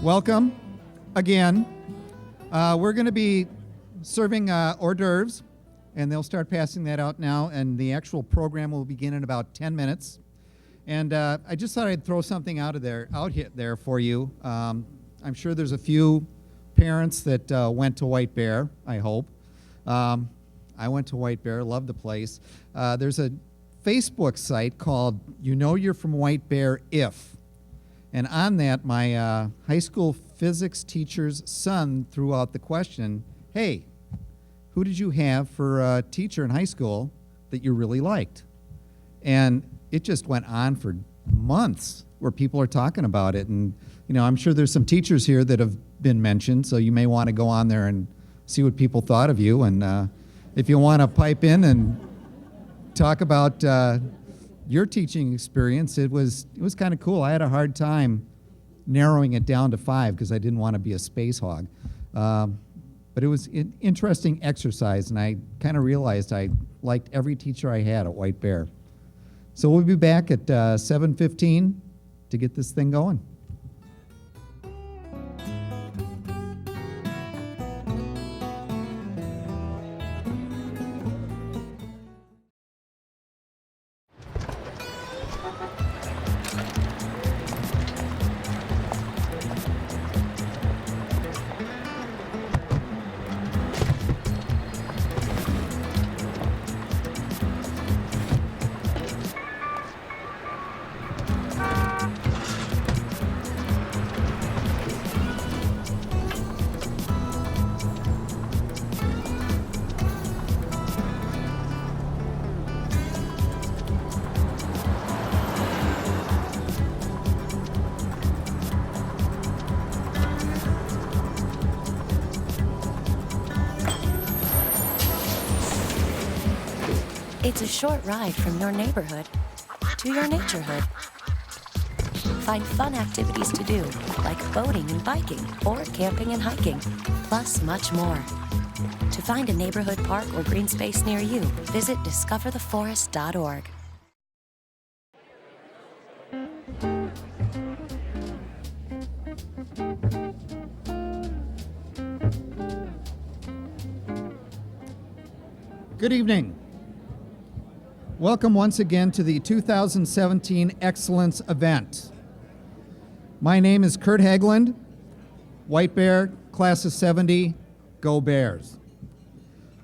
Welcome again. We're going to be serving hors d'oeuvres, and they'll start passing that out now, and the actual program will begin in about 10 minutes. And I just thought I'd throw something out there for you. I'm sure there's a few parents that went to White Bear, I hope. I went to White Bear, love the place. There's a Facebook site called You Know You're from White Bear If. And on that, my high school physics teacher's son threw out the question, hey, who did you have for a teacher in high school that you really liked? And it just went on for months where people are talking about it. And, you know, I'm sure there's some teachers here that have been mentioned, so you may want to go on there and see what people thought of you. And if you want to pipe in and talk about your teaching experience, it was kind of cool. I had a hard time narrowing it down to 5 because I didn't want to be a space hog. But it was an interesting exercise, and I kind of realized I liked every teacher I had at White Bear. So we'll be back at 7:15 to get this thing going. It's a short ride from your neighborhood to your naturehood. Find fun activities to do, like boating and biking, or camping and hiking, plus much more. To find a neighborhood park or green space near you, visit discovertheforest.org. Good evening. Welcome once again to the 2017 Excellence Event. My name is Kurt Hageland, White Bear, Class of 70, Go Bears.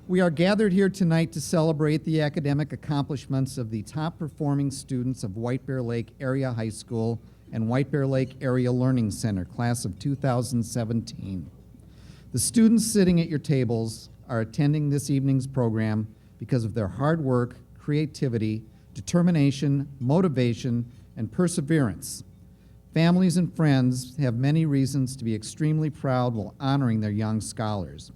We are gathered here tonight to celebrate the academic accomplishments of the top performing students of White Bear Lake Area High School and White Bear Lake Area Learning Center, Class of 2017. The students sitting at your tables are attending this evening's program because of their hard work, creativity, determination, motivation, and perseverance. Families and friends have many reasons to be extremely proud while honoring their young scholars.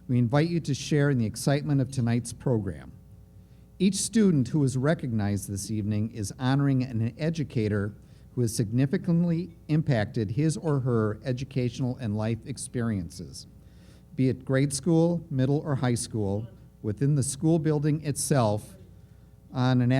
We invite you to share in the excitement of tonight's program. Each student who is recognized this evening is honoring an educator who has significantly impacted his or her educational and life experiences, be it grade school, middle, or high school, within the school building itself, on an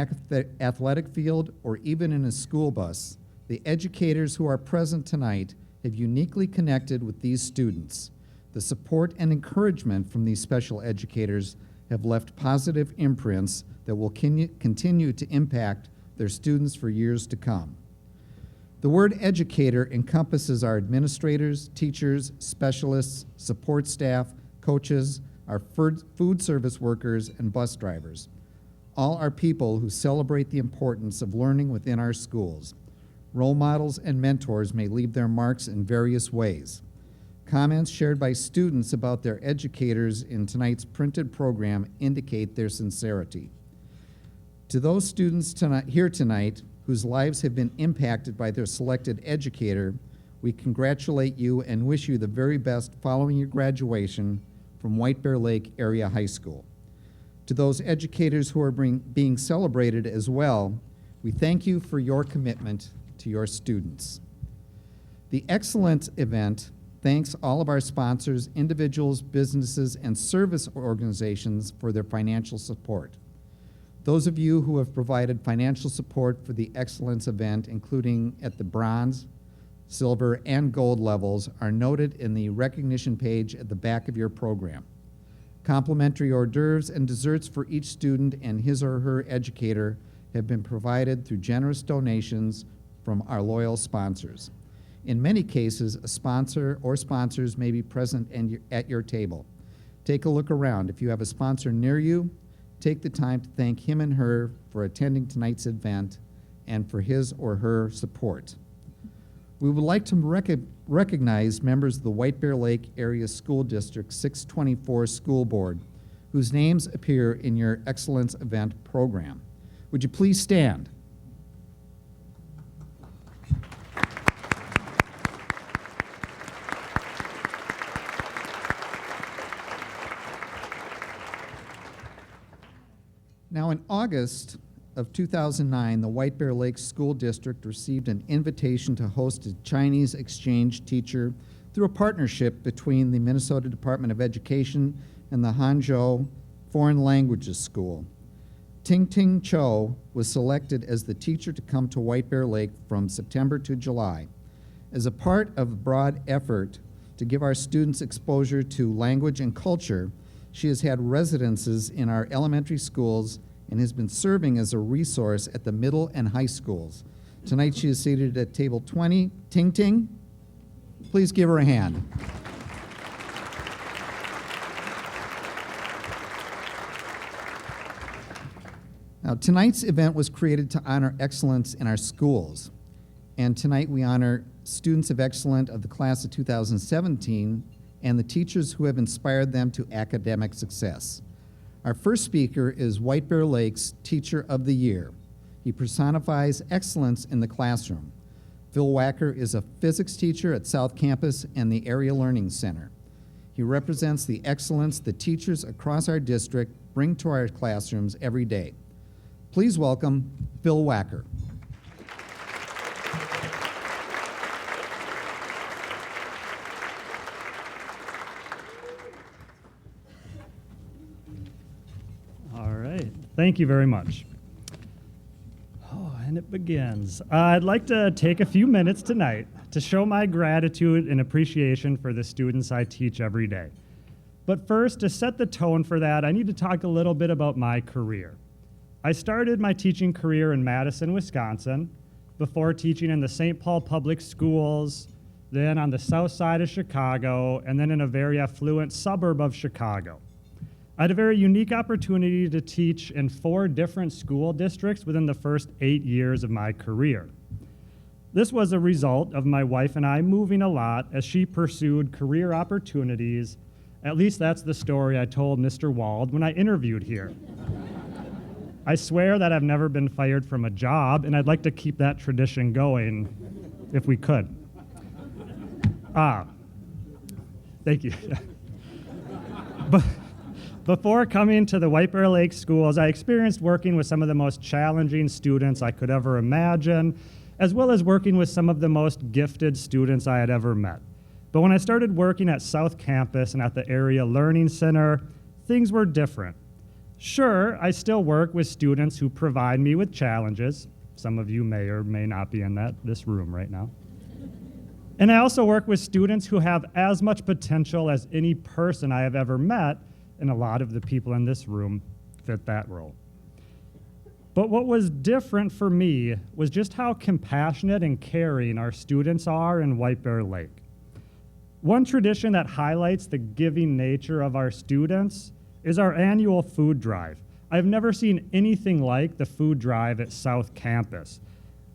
athletic field, or even in a school bus. The educators who are present tonight have uniquely connected with these students. The support and encouragement from these special educators have left positive imprints that will continue to impact their students for years to come. The word educator encompasses our administrators, teachers, specialists, support staff, coaches, our food service workers, and bus drivers. All are people who celebrate the importance of learning within our schools. Role models and mentors may leave their marks in various ways. Comments shared by students about their educators in tonight's printed program indicate their sincerity. To those students here tonight whose lives have been impacted by their selected educator, we congratulate you and wish you the very best following your graduation from White Bear Lake Area High School. To those educators who are being celebrated as well, we thank you for your commitment to your students. The Excellence event thanks all of our sponsors, individuals, businesses, and service organizations for their financial support. Those of you who have provided financial support for the Excellence event, including at the bronze, silver, and gold levels are noted in the recognition page at the back of your program. Complimentary hors d'oeuvres and desserts for each student and his or her educator have been provided through generous donations from our loyal sponsors. In many cases, a sponsor or sponsors may be present at your table. Take a look around. If you have a sponsor near you, take the time to thank him and her for attending tonight's event and for his or her support. We would like to recognize members of the White Bear Lake Area School District 624 School Board, whose names appear in your Excellence Event program. Would you please stand? Now, in August of 2009, the White Bear Lake School District received an invitation to host a Chinese exchange teacher through a partnership between the Minnesota Department of Education and the Hangzhou Foreign Languages School. Ting Ting Cho was selected as the teacher to come to White Bear Lake from September to July. As a part of a broad effort to give our students exposure to language and culture, she has had residences in our elementary schools and has been serving as a resource at the middle and high schools. Tonight she is seated at table 20. Ting Ting, please give her a hand. Now, tonight's event was created to honor excellence in our schools. And tonight we honor students of excellence of the class of 2017 and the teachers who have inspired them to academic success. Our first speaker is White Bear Lake's Teacher of the Year. He personifies excellence in the classroom. Phil Wacker is a physics teacher at South Campus and the Area Learning Center. He represents the excellence the teachers across our district bring to our classrooms every day. Please welcome Phil Wacker. All right, thank you very much. Oh, and it begins. I'd like to take a few minutes tonight to show my gratitude and appreciation for the students I teach every day. But first, to set the tone for that, I need to talk a little bit about my career. I started my teaching career in Madison, Wisconsin, before teaching in the St. Paul Public Schools, then on the south side of Chicago, and then in a very affluent suburb of Chicago. I had a very unique opportunity to teach in 4 different school districts within the first 8 years of my career. This was a result of my wife and I moving a lot as she pursued career opportunities. At least that's the story I told Mr. Wald when I interviewed here. I swear that I've never been fired from a job, and I'd like to keep that tradition going if we could. Thank you. But before coming to the White Bear Lake schools, I experienced working with some of the most challenging students I could ever imagine, as well as working with some of the most gifted students I had ever met. But when I started working at South Campus and at the Area Learning Center, things were different. Sure, I still work with students who provide me with challenges. Some of you may or may not be in this room right now. And I also work with students who have as much potential as any person I have ever met, and a lot of the people in this room fit that role. But what was different for me was just how compassionate and caring our students are in White Bear Lake. One tradition that highlights the giving nature of our students is our annual food drive. I've never seen anything like the food drive at South Campus.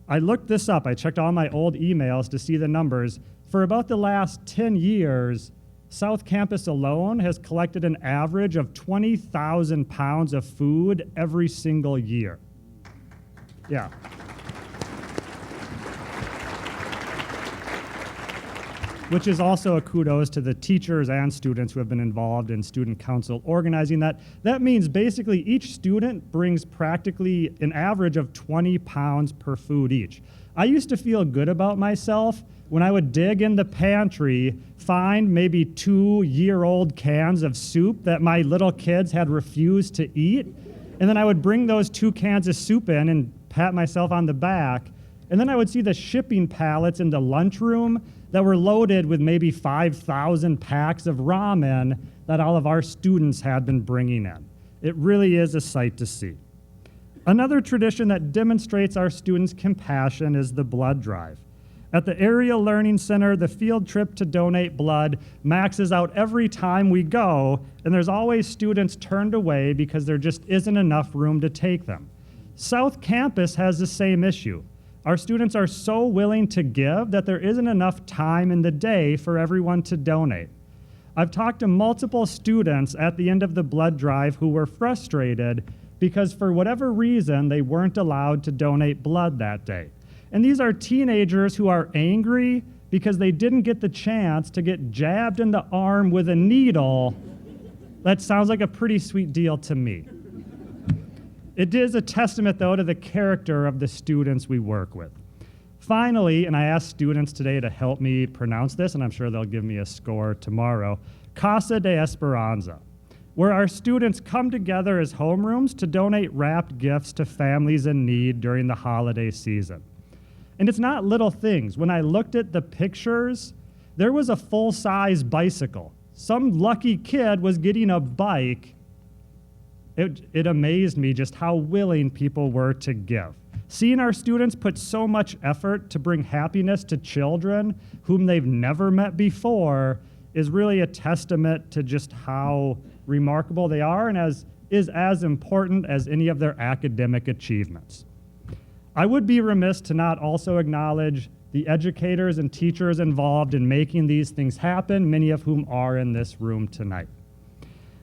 I looked this up. I checked all my old emails to see the numbers. For about the last 10 years, South Campus alone has collected an average of 20,000 pounds of food every single year. Yeah. Which is also a kudos to the teachers and students who have been involved in student council organizing that. That means basically each student brings practically an average of 20 pounds per food each. I used to feel good about myself when I would dig in the pantry, find maybe 2-year-old cans of soup that my little kids had refused to eat, and then I would bring those 2 cans of soup in and pat myself on the back, And then I would see the shipping pallets in the lunchroom that were loaded with maybe 5,000 packs of ramen that all of our students had been bringing in. It really is a sight to see. Another tradition that demonstrates our students' compassion is the blood drive. At the Area Learning Center, the field trip to donate blood maxes out every time we go, and there's always students turned away because there just isn't enough room to take them. South Campus has the same issue. Our students are so willing to give that there isn't enough time in the day for everyone to donate. I've talked to multiple students at the end of the blood drive who were frustrated because for whatever reason, they weren't allowed to donate blood that day. And these are teenagers who are angry because they didn't get the chance to get jabbed in the arm with a needle. That sounds like a pretty sweet deal to me. It is a testament, though, to the character of the students we work with. Finally, and I asked students today to help me pronounce this, and I'm sure they'll give me a score tomorrow, Casa de Esperanza, where our students come together as homerooms to donate wrapped gifts to families in need during the holiday season. And it's not little things. When I looked at the pictures, there was a full-size bicycle. Some lucky kid was getting a bike. It amazed me just how willing people were to give. Seeing our students put so much effort to bring happiness to children whom they've never met before is really a testament to just how remarkable they are and is as important as any of their academic achievements. I would be remiss to not also acknowledge the educators and teachers involved in making these things happen, many of whom are in this room tonight.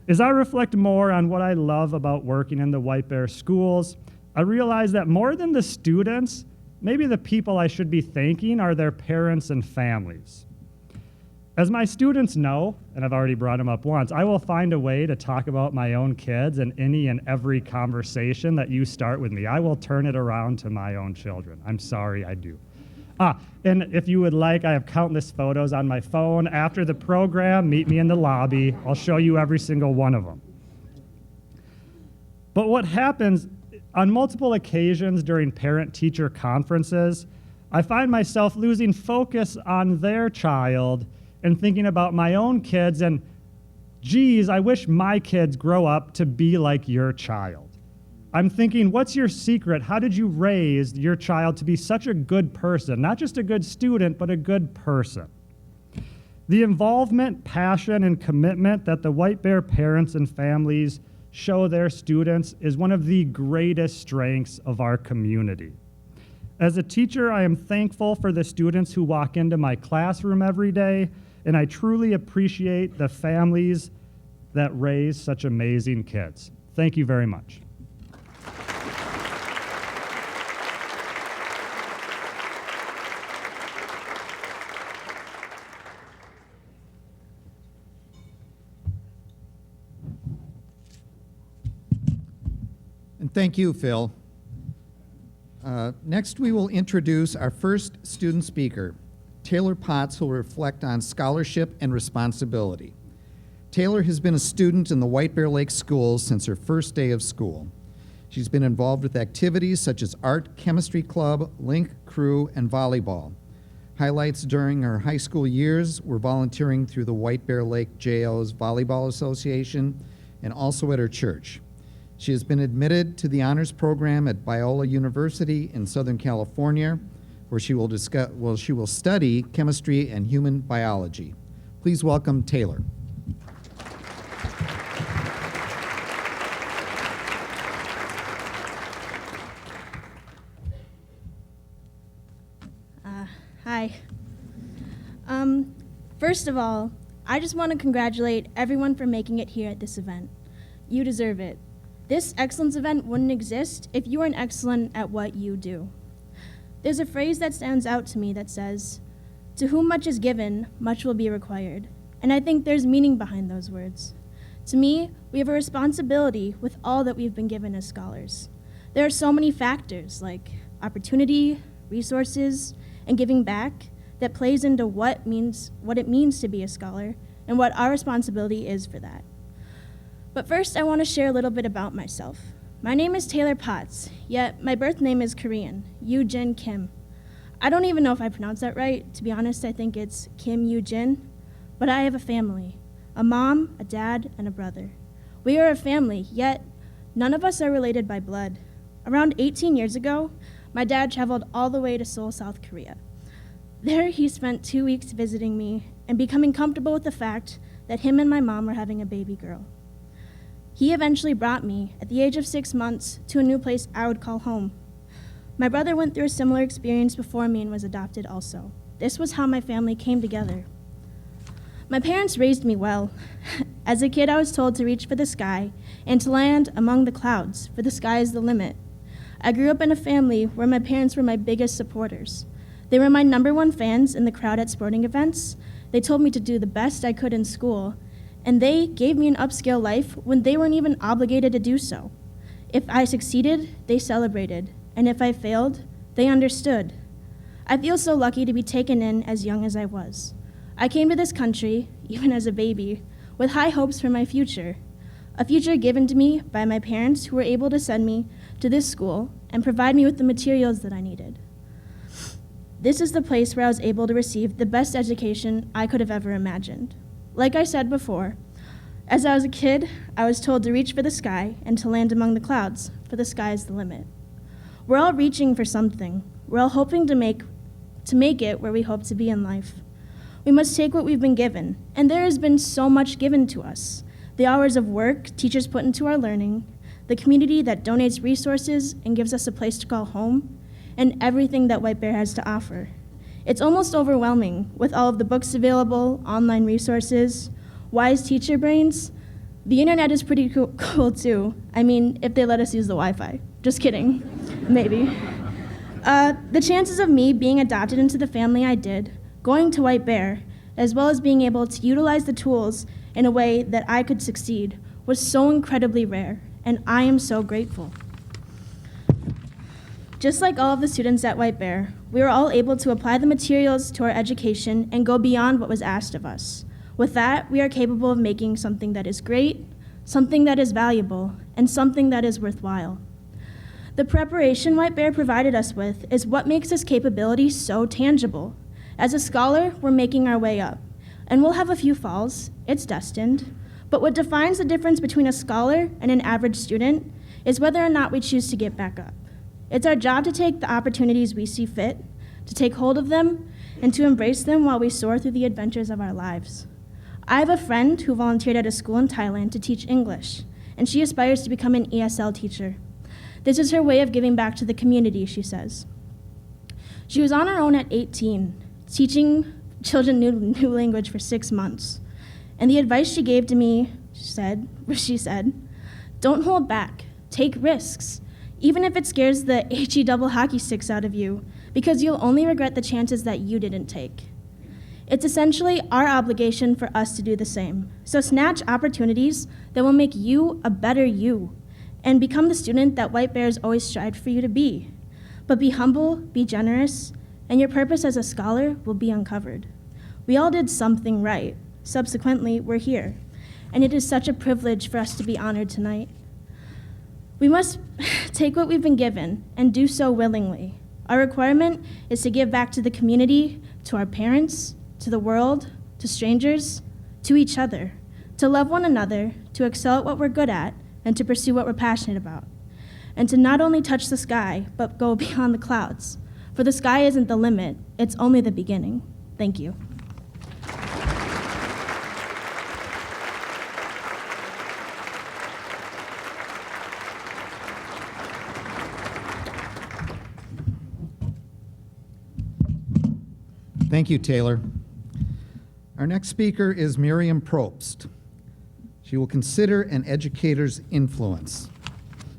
As I reflect more on what I love about working in the White Bear schools, I realize that more than the students, maybe the people I should be thanking are their parents and families. As my students know, and I've already brought them up once, I will find a way to talk about my own kids in any and every conversation that you start with me. I will turn it around to my own children. I'm sorry, I do. And if you would like, I have countless photos on my phone. After the program, meet me in the lobby. I'll show you every single one of them. But what happens on multiple occasions during parent-teacher conferences, I find myself losing focus on their child and thinking about my own kids and, geez, I wish my kids grow up to be like your child. I'm thinking, what's your secret? How did you raise your child to be such a good person? Not just a good student, but a good person. The involvement, passion, and commitment that the White Bear parents and families show their students is one of the greatest strengths of our community. As a teacher, I am thankful for the students who walk into my classroom every day, and I truly appreciate the families that raise such amazing kids. Thank you very much. And thank you, Phil. Next, we will introduce our first student speaker, Taylor Potts, who will reflect on scholarship and responsibility. Taylor has been a student in the White Bear Lake schools since her first day of school. She's been involved with activities such as art, chemistry club, link, crew, and volleyball. Highlights during her high school years were volunteering through the White Bear Lake JO's Volleyball Association and also at her church. She has been admitted to the honors program at Biola University in Southern California, where she will study chemistry and human biology. Please welcome Taylor. Hi. First of all, I just want to congratulate everyone for making it here at this event. You deserve it. This excellence event wouldn't exist if you weren't excellent at what you do. There's a phrase that stands out to me that says, "To whom much is given, much will be required." And I think there's meaning behind those words. To me, we have a responsibility with all that we've been given as scholars. There are so many factors like opportunity, resources, and giving back that plays into what it means to be a scholar and what our responsibility is for that. But first, I want to share a little bit about myself. My name is Taylor Potts, yet my birth name is Korean, Yoo Jin Kim. I don't even know if I pronounced that right. To be honest, I think it's Kim Yoo Jin. But I have a family, a mom, a dad, and a brother. We are a family, yet none of us are related by blood. Around 18 years ago, my dad traveled all the way to Seoul, South Korea. There, he spent 2 weeks visiting me and becoming comfortable with the fact that him and my mom were having a baby girl. He eventually brought me, at the age of 6 months, to a new place I would call home. My brother went through a similar experience before me and was adopted also. This was how my family came together. My parents raised me well. As a kid, I was told to reach for the sky and to land among the clouds, for the sky is the limit. I grew up in a family where my parents were my biggest supporters. They were my #1 fans in the crowd at sporting events. They told me to do the best I could in school, and they gave me an upscale life when they weren't even obligated to do so. If I succeeded, they celebrated, and if I failed, they understood. I feel so lucky to be taken in as young as I was. I came to this country, even as a baby, with high hopes for my future, a future given to me by my parents who were able to send me to this school and provide me with the materials that I needed. This is the place where I was able to receive the best education I could have ever imagined. Like I said before, as I was a kid, I was told to reach for the sky and to land among the clouds, for the sky is the limit. We're all reaching for something. We're all hoping to make it where we hope to be in life. We must take what we've been given, and there has been so much given to us. The hours of work teachers put into our learning, the community that donates resources and gives us a place to call home, and everything that White Bear has to offer. It's almost overwhelming with all of the books available, online resources, wise teacher brains. The internet is pretty cool too. I mean, if they let us use the Wi-Fi. Just kidding, maybe. The chances of me being adopted into the family I did, going to White Bear, as well as being able to utilize the tools in a way that I could succeed, was so incredibly rare, and I am so grateful. Just like all of the students at White Bear, we were all able to apply the materials to our education and go beyond what was asked of us. With that, we are capable of making something that is great, something that is valuable, and something that is worthwhile. The preparation White Bear provided us with is what makes this capability so tangible. As a scholar, we're making our way up, and we'll have a few falls, it's destined, but what defines the difference between a scholar and an average student is whether or not we choose to get back up. It's our job to take the opportunities we see fit, to take hold of them, and to embrace them while we soar through the adventures of our lives. I have a friend who volunteered at a school in Thailand to teach English, and she aspires to become an ESL teacher. This is her way of giving back to the community, she says. She was on her own at 18, teaching children new language for 6 months. And the advice she gave to me, she said, don't hold back, take risks, even if it scares the HE double hockey sticks out of you, because you'll only regret the chances that you didn't take. It's essentially our obligation for us to do the same. So snatch opportunities that will make you a better you, and become the student that White Bears always strived for you to be. But be humble, be generous, and your purpose as a scholar will be uncovered. We all did something right. Subsequently, we're here, and it is such a privilege for us to be honored tonight. We must take what we've been given and do so willingly. Our requirement is to give back to the community, to our parents, to the world, to strangers, to each other, to love one another, to excel at what we're good at, and to pursue what we're passionate about, and to not only touch the sky, but go beyond the clouds. For the sky isn't the limit, it's only the beginning. Thank you. Thank you, Taylor. Our next speaker is Miriam Probst. She will consider an educator's influence.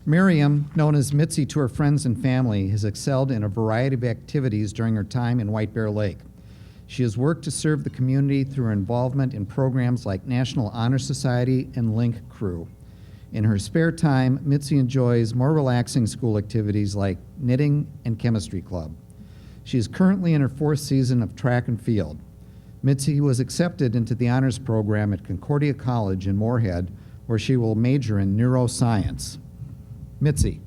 Miriam, known as Mitzi to her friends and family, has excelled in a variety of activities during her time in White Bear Lake. She has worked to serve the community through her involvement in programs like National Honor Society and Link Crew. In her spare time, Mitzi enjoys more relaxing school activities like knitting and chemistry club. She is currently in her 4th season of track and field. Mitzi was accepted into the honors program at Concordia College in Moorhead, where she will major in neuroscience. Mitzi.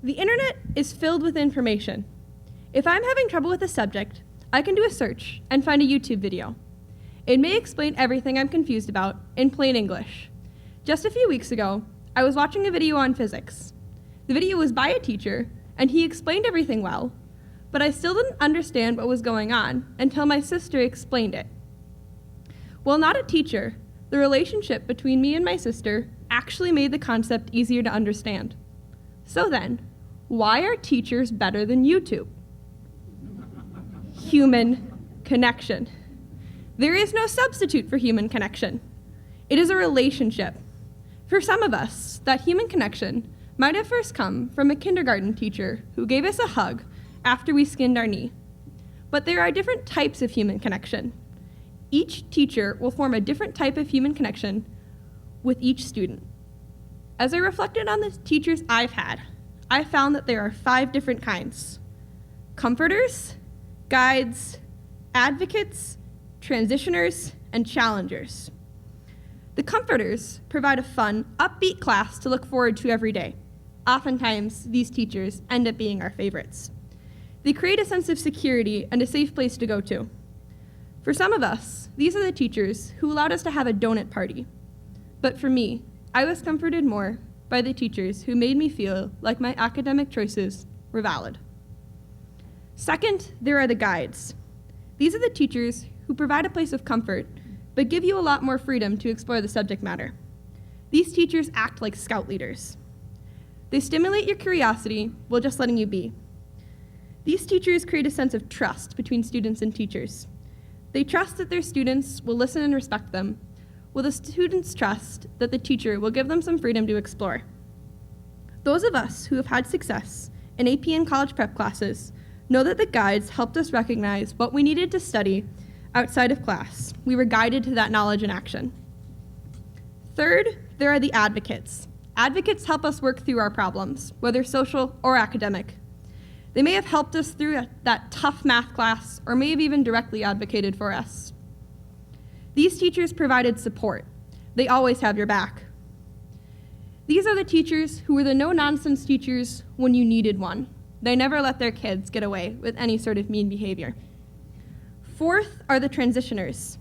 The internet is filled with information. If I'm having trouble with a subject, I can do a search and find a YouTube video. It may explain everything I'm confused about in plain English. Just a few weeks ago, I was watching a video on physics. The video was by a teacher, and he explained everything well, but I still didn't understand what was going on until my sister explained it. While not a teacher, the relationship between me and my sister actually made the concept easier to understand. So then, why are teachers better than YouTube? Human connection. There is no substitute for human connection. It is a relationship. For some of us, that human connection might have first come from a kindergarten teacher who gave us a hug after we skinned our knee. But there are different types of human connection. Each teacher will form a different type of human connection with each student. As I reflected on the teachers I've had, I found that there are 5 different kinds: comforters, guides, advocates, transitioners, and challengers. The comforters provide a fun, upbeat class to look forward to every day. Oftentimes, these teachers end up being our favorites. They create a sense of security and a safe place to go to. For some of us, these are the teachers who allowed us to have a donut party. But for me, I was comforted more by the teachers who made me feel like my academic choices were valid. Second, there are the guides. These are the teachers who provide a place of comfort, but give you a lot more freedom to explore the subject matter. These teachers act like scout leaders. They stimulate your curiosity while just letting you be. These teachers create a sense of trust between students and teachers. They trust that their students will listen and respect them, while the students trust that the teacher will give them some freedom to explore. Those of us who have had success in AP and college prep classes know that the guides helped us recognize what we needed to study outside of class. We were guided to that knowledge in action. Third, there are the advocates. Advocates help us work through our problems, whether social or academic. They may have helped us through that tough math class, or may have even directly advocated for us. These teachers provided support. They always have your back. These are the teachers who were the no-nonsense teachers when you needed one. They never let their kids get away with any sort of mean behavior. Fourth are the transitioners.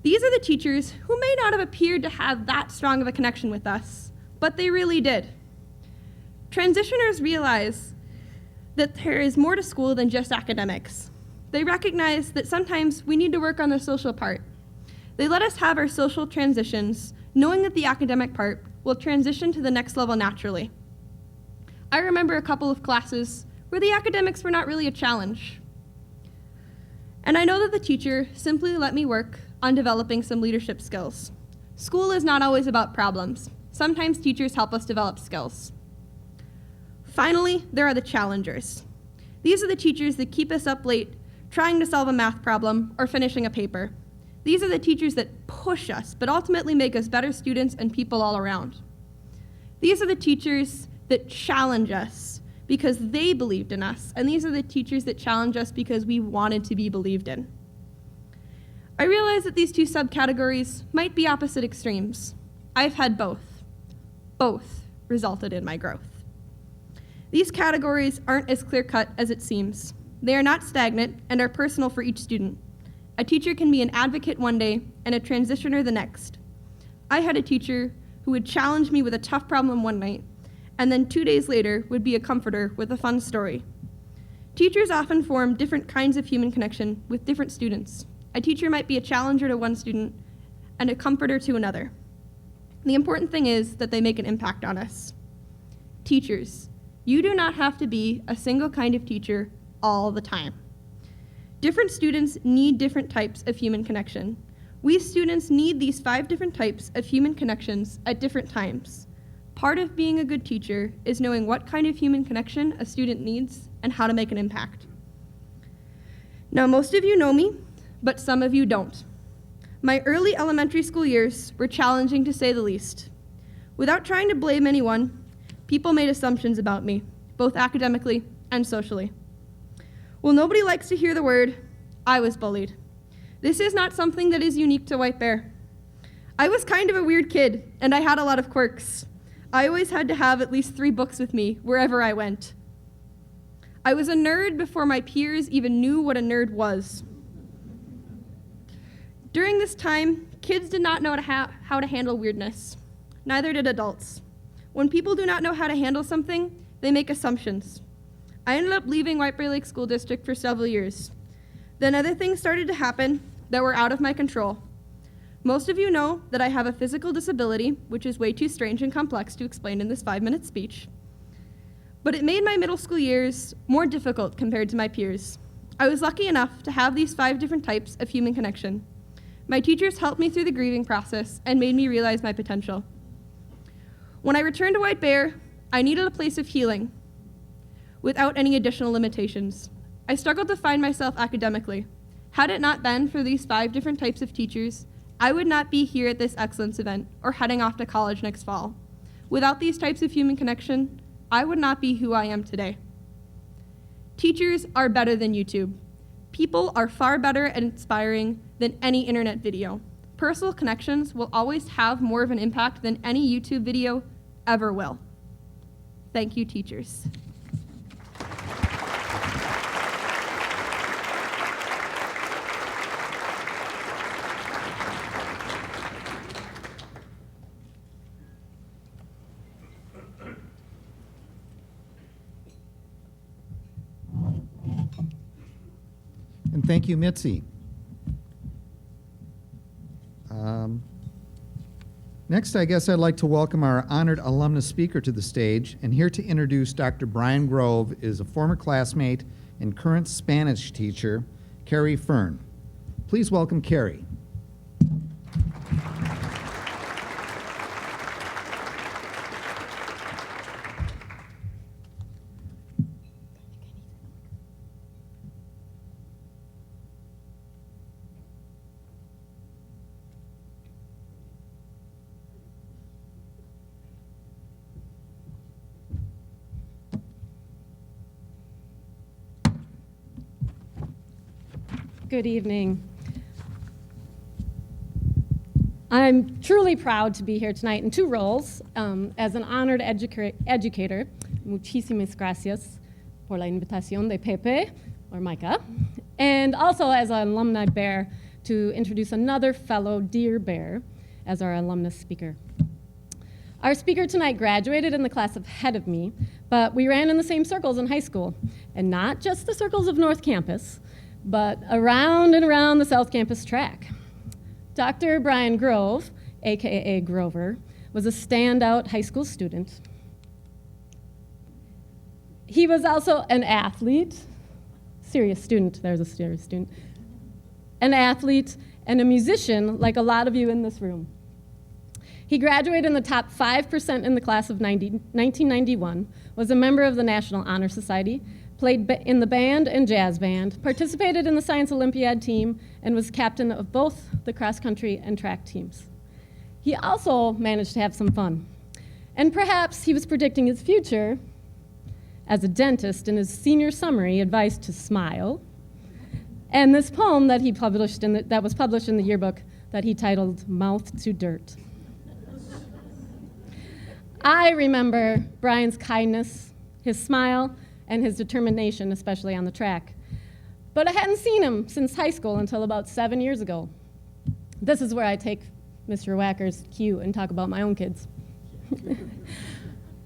These are the teachers who may not have appeared to have that strong of a connection with us, but they really did. Transitioners realize that there is more to school than just academics. They recognize that sometimes we need to work on the social part. They let us have our social transitions, knowing that the academic part will transition to the next level naturally. I remember a couple of classes where the academics were not really a challenge. And I know that the teacher simply let me work on developing some leadership skills. School is not always about problems. Sometimes teachers help us develop skills. Finally, there are the challengers. These are the teachers that keep us up late trying to solve a math problem or finishing a paper. These are the teachers that push us, but ultimately make us better students and people all around. These are the teachers that challenge us because they believed in us, and these are the teachers that challenge us because we wanted to be believed in. I realize that these 2 subcategories might be opposite extremes. I've had both. Both resulted in my growth. These categories aren't as clear-cut as it seems. They are not stagnant and are personal for each student. A teacher can be an advocate one day and a transitioner the next. I had a teacher who would challenge me with a tough problem one night, and then 2 days later would be a comforter with a fun story. Teachers often form different kinds of human connection with different students. A teacher might be a challenger to one student and a comforter to another. The important thing is that they make an impact on us. Teachers, you do not have to be a single kind of teacher all the time. Different students need different types of human connection. We students need these 5 different types of human connections at different times. Part of being a good teacher is knowing what kind of human connection a student needs and how to make an impact. Now, most of you know me, but some of you don't. My early elementary school years were challenging to say the least. Without trying to blame anyone, people made assumptions about me, both academically and socially. Well, nobody likes to hear the word, I was bullied. This is not something that is unique to White Bear. I was kind of a weird kid, and I had a lot of quirks. I always had to have at least 3 books with me wherever I went. I was a nerd before my peers even knew what a nerd was. During this time, kids did not know how to handle weirdness. Neither did adults. When people do not know how to handle something, they make assumptions. I ended up leaving White Bear Lake School District for several years. Then other things started to happen that were out of my control. Most of you know that I have a physical disability, which is way too strange and complex to explain in this 5-minute speech. But it made my middle school years more difficult compared to my peers. I was lucky enough to have these 5 different types of human connection. My teachers helped me through the grieving process and made me realize my potential. When I returned to White Bear, I needed a place of healing without any additional limitations. I struggled to find myself academically. Had it not been for these 5 different types of teachers, I would not be here at this excellence event or heading off to college next fall. Without these types of human connection, I would not be who I am today. Teachers are better than YouTube. People are far better and inspiring than any internet video. Personal connections will always have more of an impact than any YouTube video ever will. Thank you, teachers. And thank you, Mitzi. Next, I guess I'd like to welcome our honored alumnus speaker to the stage. And here to introduce Dr. Brian Grove is a former classmate and current Spanish teacher, Carrie Fern. Please welcome Carrie. Good evening. I'm truly proud to be here tonight in 2 roles, as an honored educator, muchísimas gracias por la invitación de Pepe, or Micah, and also as an alumni bear to introduce another fellow dear bear as our alumnus speaker. Our speaker tonight graduated in the class ahead of me, but we ran in the same circles in high school, and not just the circles of North Campus, but around and around the South Campus track. Dr. Brian Grove, AKA Grover, was a standout high school student. He was also an athlete, serious student, there's a serious student, an athlete and a musician like a lot of you in this room. He graduated in the top 5% in the class of 1991, was a member of the National Honor Society, played in the band and jazz band, participated in the Science Olympiad team, and was captain of both the cross-country and track teams. He also managed to have some fun. And perhaps he was predicting his future as a dentist in his senior summary advised to smile, and this poem that he published that was published in the yearbook that he titled Mouth to Dirt. I remember Brian's kindness, his smile, and his determination, especially on the track. But I hadn't seen him since high school until about 7 years ago. This is where I take Mr. Wacker's cue and talk about my own kids.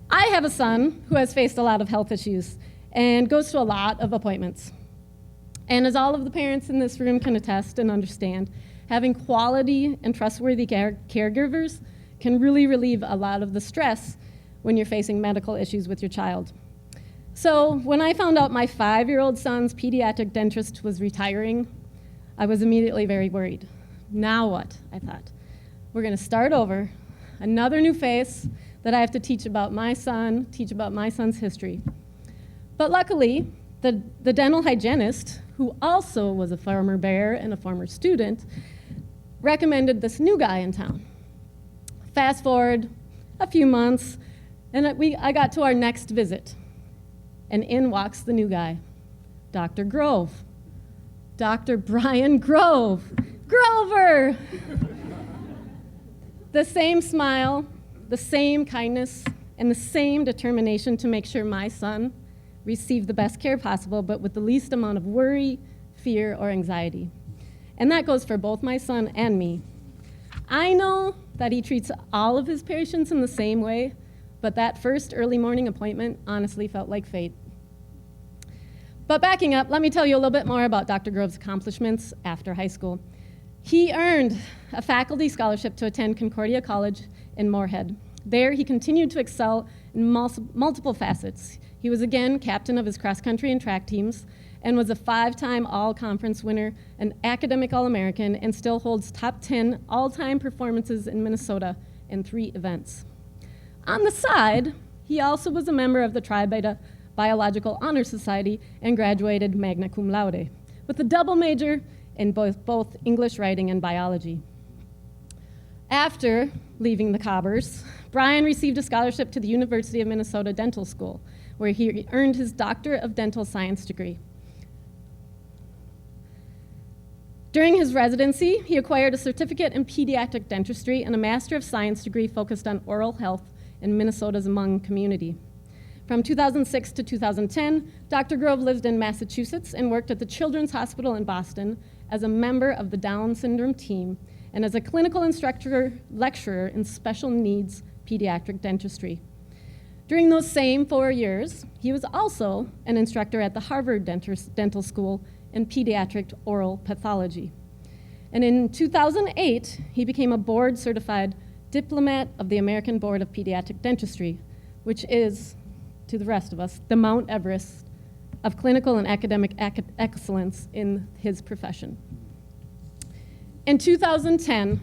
I have a son who has faced a lot of health issues and goes to a lot of appointments. And as all of the parents in this room can attest and understand, having quality and trustworthy caregivers can really relieve a lot of the stress when you're facing medical issues with your child. So when I found out my 5-year-old son's pediatric dentist was retiring, I was immediately very worried. Now what? I thought. We're going to start over, another new face that I have to teach about my son's history. But luckily, the dental hygienist, who also was a former bear and a former student, recommended this new guy in town. Fast forward a few months, and I got to our next visit. And in walks the new guy, Dr. Grove, Dr. Brian Grove, Grover! The same smile, the same kindness and the same determination to make sure my son received the best care possible, but with the least amount of worry, fear, or anxiety. And that goes for both my son and me. I know that he treats all of his patients in the same way, but that first early morning appointment honestly felt like fate. But backing up, let me tell you a little bit more about Dr. Grove's accomplishments after high school. He earned a faculty scholarship to attend Concordia College in Moorhead. There, he continued to excel in multiple facets. He was again captain of his cross-country and track teams and was a 5-time all-conference winner, an academic All-American, and still holds top 10 all-time performances in Minnesota in 3 events. On the side, he also was a member of the Tri Beta Biological Honor Society and graduated magna cum laude with a double major in both English writing and biology. After leaving the Cobbers, Brian received a scholarship to the University of Minnesota Dental School, where he earned his Doctor of Dental Science degree. During his residency, he acquired a certificate in pediatric dentistry and a Master of Science degree focused on oral health in Minnesota's Hmong community. From 2006 to 2010, Dr. Grove lived in Massachusetts and worked at the Children's Hospital in Boston as a member of the Down syndrome team and as a clinical instructor lecturer in special needs pediatric dentistry. During those same 4 years, he was also an instructor at the Harvard Dental School in pediatric oral pathology. And in 2008, he became a board-certified diplomat of the American Board of Pediatric Dentistry, which is, to the rest of us, the Mount Everest of clinical and academic excellence in his profession. In 2010,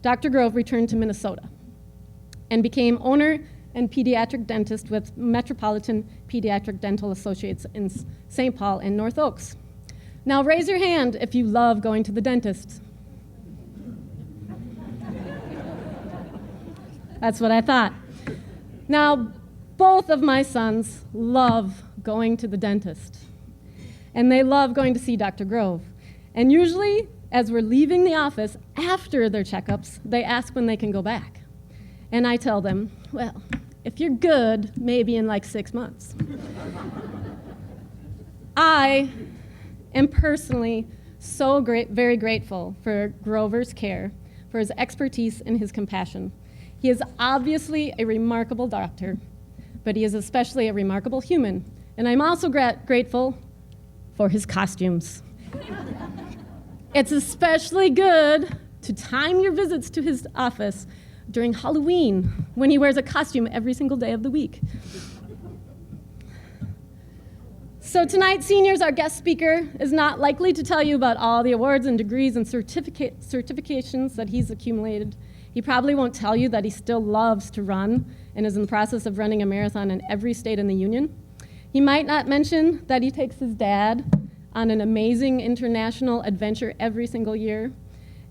Dr. Grove returned to Minnesota and became owner and pediatric dentist with Metropolitan Pediatric Dental Associates in St. Paul and North Oaks. Now raise your hand if you love going to the dentist. That's what I thought. Now, both of my sons love going to the dentist, and they love going to see Dr. Grove. And usually, as we're leaving the office after their checkups, they ask when they can go back. And I tell them, well, if you're good, maybe in like 6 months. I am personally so very grateful for Grover's care, for his expertise and his compassion. He is obviously a remarkable doctor, but he is especially a remarkable human. And I'm also grateful for his costumes. It's especially good to time your visits to his office during Halloween, when he wears a costume every single day of the week. So tonight, seniors, our guest speaker is not likely to tell you about all the awards and degrees and certifications that he's accumulated. He probably won't tell you that he still loves to run and is in the process of running a marathon in every state in the union. He might not mention that he takes his dad on an amazing international adventure every single year.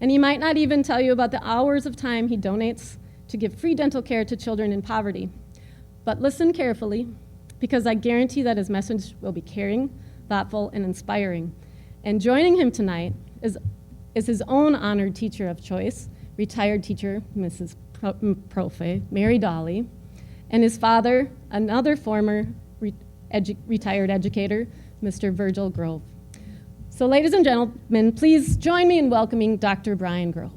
And he might not even tell you about the hours of time he donates to give free dental care to children in poverty. But listen carefully, because I guarantee that his message will be caring, thoughtful, and inspiring. And joining him tonight is his own honored teacher of choice, retired teacher, Mrs. Profe, Mary Dolly, and his father, another former retired educator, Mr. Virgil Grove. So ladies and gentlemen, please join me in welcoming Dr. Brian Grove.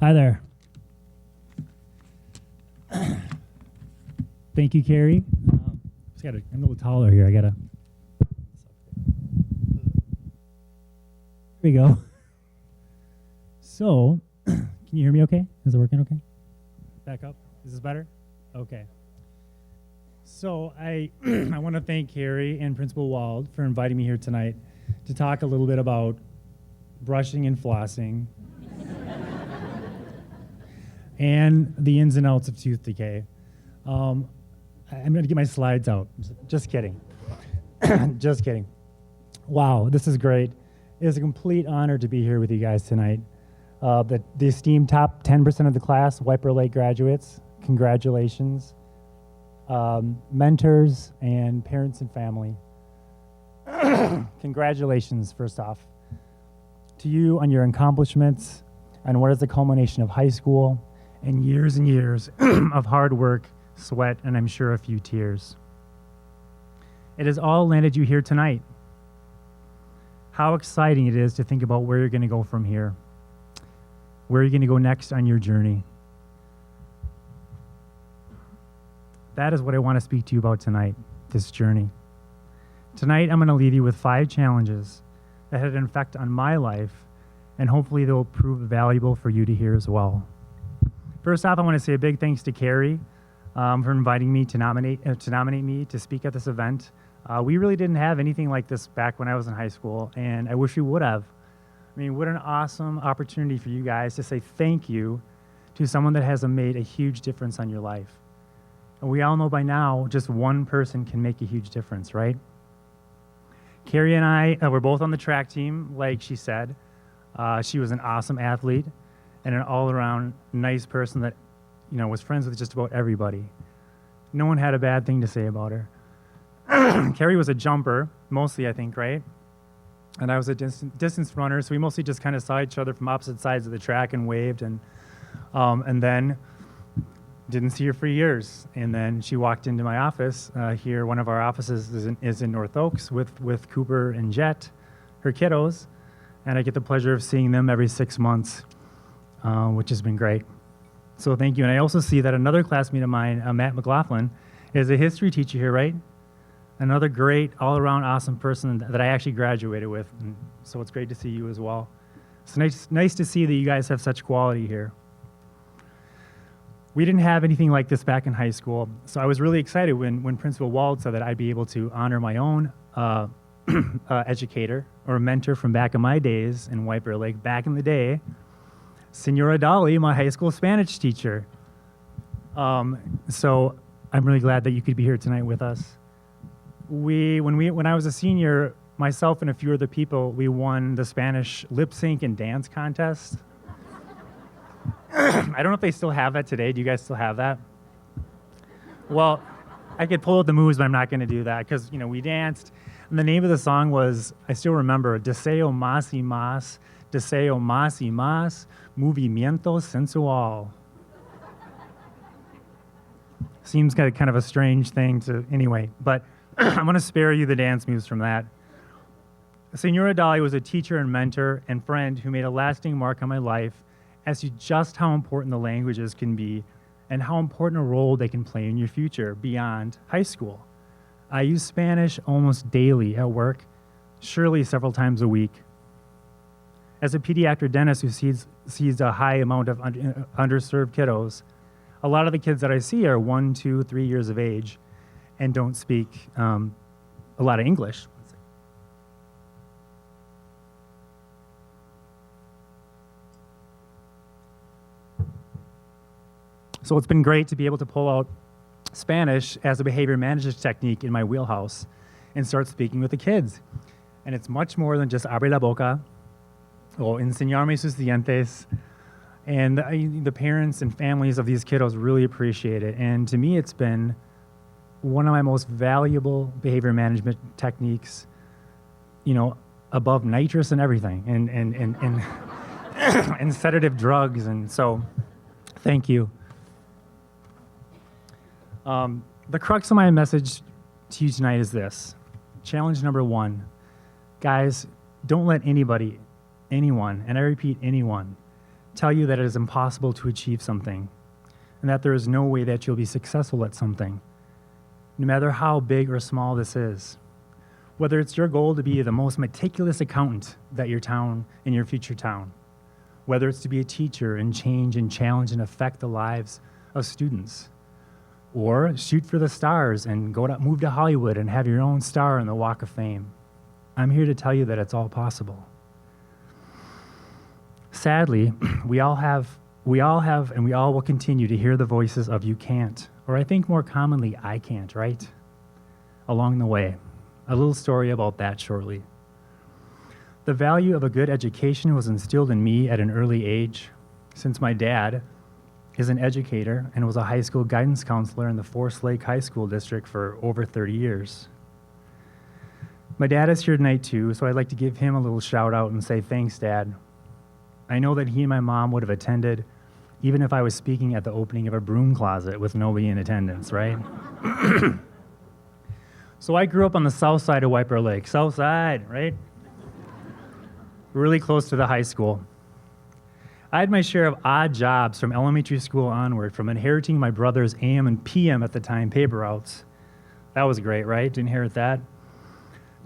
Hi there. Thank you, Carrie. I'm a little taller here. Here we go. So, can you hear me okay? Is it working okay? Back up. Is this better? Okay. So I want to thank Carrie and Principal Wald for inviting me here tonight to talk a little bit about brushing and flossing and the ins and outs of tooth decay. I'm going to get my slides out. Just kidding. Just kidding. Wow, this is great. It is a complete honor to be here with you guys tonight. The esteemed top 10% of the class, Wiper Lake graduates, congratulations. Mentors and parents and family, congratulations, first off, to you on your accomplishments and what is the culmination of high school and years of hard work, sweat, and I'm sure a few tears. It has all landed you here tonight. How exciting it is to think about where you're going to go from here, where you're going to go next on your journey. That is what I want to speak to you about tonight, this journey. Tonight, I'm going to leave you with 5 challenges that had an effect on my life, and hopefully they'll prove valuable for you to hear as well. First off, I want to say a big thanks to Carrie for inviting me to nominate me to speak at this event. We really didn't have anything like this back when I was in high school, and I wish we would have. I mean, what an awesome opportunity for you guys to say thank you to someone that has made a huge difference on your life. And we all know by now, just one person can make a huge difference, right? Carrie and I were both on the track team, like she said. She was an awesome athlete and an all-around nice person that, was friends with just about everybody. No one had a bad thing to say about her. Carrie was a jumper, mostly, I think, right? And I was a distance runner, so we mostly just kind of saw each other from opposite sides of the track and waved, and then didn't see her for years. And then she walked into my office here. One of our offices is in North Oaks with Cooper and Jet, her kiddos, and I get the pleasure of seeing them every 6 months, which has been great. So thank you. And I also see that another classmate of mine, Matt McLaughlin, is a history teacher here, right? Another great, all-around awesome person that I actually graduated with. And so it's great to see you as well. It's nice to see that you guys have such quality here. We didn't have anything like this back in high school, so I was really excited when Principal Wald said that I'd be able to honor my own educator or mentor from back in my days in Wiper Lake, back in the day, Senora Dolly, my high school Spanish teacher. So I'm really glad that you could be here tonight with us. When I was a senior, myself and a few other people, we won the Spanish lip sync and dance contest. I don't know if they still have that today. Do you guys still have that? Well, I could pull out the moves, but I'm not going to do that because, we danced. And the name of the song was, I still remember, Deseo más y más, Deseo más y más, Movimiento Sensual. Seems kind of a strange thing to, anyway, but I'm going to spare you the dance moves from that. Senora Dolly was a teacher and mentor and friend who made a lasting mark on my life as to just how important the languages can be and how important a role they can play in your future beyond high school. I use Spanish almost daily at work, surely several times a week. As a pediatric dentist who sees a high amount of underserved kiddos, a lot of the kids that I see are 1, 2, 3 years of age and don't speak a lot of English. So it's been great to be able to pull out Spanish as a behavior management technique in my wheelhouse and start speaking with the kids. And it's much more than just abre la boca o enseñarme sus dientes. And the parents and families of these kiddos really appreciate it. And to me, it's been one of my most valuable behavior management techniques, above nitrous and everything, and and sedative drugs. And so, thank you. The crux of my message to you tonight is this. Challenge number 1. Guys, don't let anyone, and I repeat, anyone, tell you that it is impossible to achieve something and that there is no way that you'll be successful at something, no matter how big or small this is. Whether it's your goal to be the most meticulous accountant that in your future town, whether it's to be a teacher and change and challenge and affect the lives of students, or shoot for the stars and move to Hollywood and have your own star in the Walk of Fame. I'm here to tell you that it's all possible. Sadly, we all have, and we all will continue to hear the voices of you can't, or I think more commonly, I can't, right? Along the way. A little story about that shortly. The value of a good education was instilled in me at an early age, since my dad is an educator and was a high school guidance counselor in the Forest Lake High School District for over 30 years. My dad is here tonight too, so I'd like to give him a little shout out and say thanks, Dad. I know that he and my mom would have attended even if I was speaking at the opening of a broom closet with nobody in attendance, right? So I grew up on the south side of White Bear Lake. South side, right? Really close to the high school. I had my share of odd jobs from elementary school onward, from inheriting my brother's AM and PM at the time paper routes. That was great, right? To inherit that.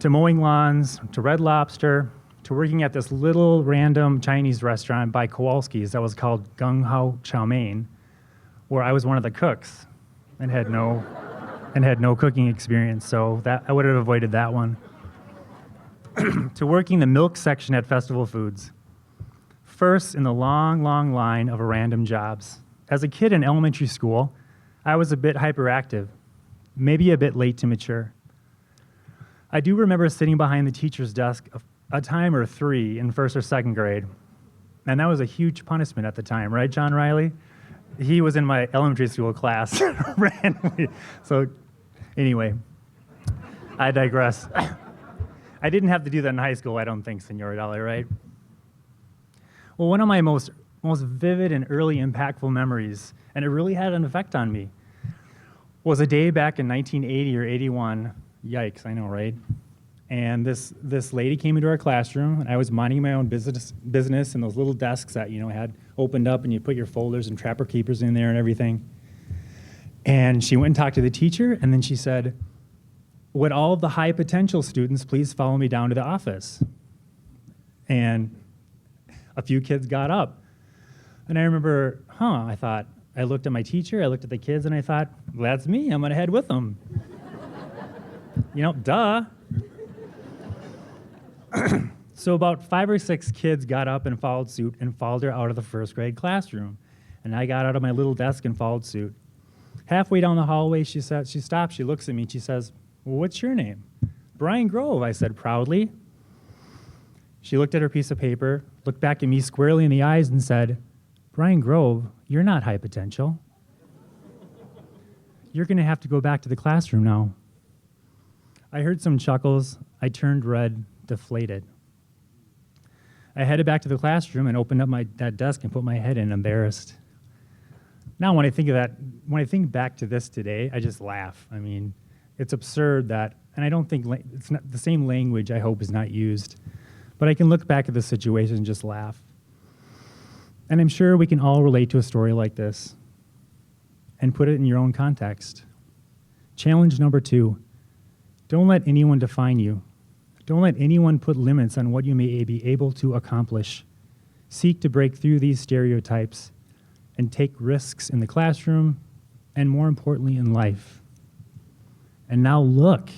To mowing lawns, to Red Lobster, to working at this little random Chinese restaurant by Kowalski's that was called Gung Hao Chow Mein, where I was one of the cooks and had no cooking experience, so that I would have avoided that one. To working the milk section at Festival Foods. First in the long, long line of random jobs. As a kid in elementary school, I was a bit hyperactive, maybe a bit late to mature. I do remember sitting behind the teacher's desk a time or three in first or second grade, and that was a huge punishment at the time, right, John Riley? He was in my elementary school class randomly. So anyway, I digress. I didn't have to do that in high school, I don't think, Senor Dolly, right? Well, one of my most vivid and early impactful memories, and it really had an effect on me, was a day back in 1980 or 81. Yikes, I know, right? And this lady came into our classroom, and I was minding my own business in those little desks that, had opened up, and you put your folders and trapper keepers in there and everything. And she went and talked to the teacher, and then she said, "Would all of the high potential students please follow me down to the office?" And a few kids got up. And I remember, I looked at my teacher, I looked at the kids, and I thought, that's me, I'm gonna head with them. Duh. So about 5 or 6 kids got up and followed suit and followed her out of the first grade classroom. And I got out of my little desk and followed suit. Halfway down the hallway, she stops, she looks at me, and she says, "Well, what's your name?" "Brian Grove," I said proudly. She looked at her piece of paper, looked back at me squarely in the eyes and said, "Brian Grove, you're not high potential. You're gonna have to go back to the classroom now." I heard some chuckles. I turned red, deflated. I headed back to the classroom and opened up that desk and put my head in, embarrassed. Now, when I think back to this today, I just laugh. I mean, it's absurd that, and I don't think it's not the same language, I hope, is not used. But I can look back at the situation and just laugh. And I'm sure we can all relate to a story like this and put it in your own context. Challenge number 2, don't let anyone define you. Don't let anyone put limits on what you may be able to accomplish. Seek to break through these stereotypes and take risks in the classroom and, more importantly, in life. And now look,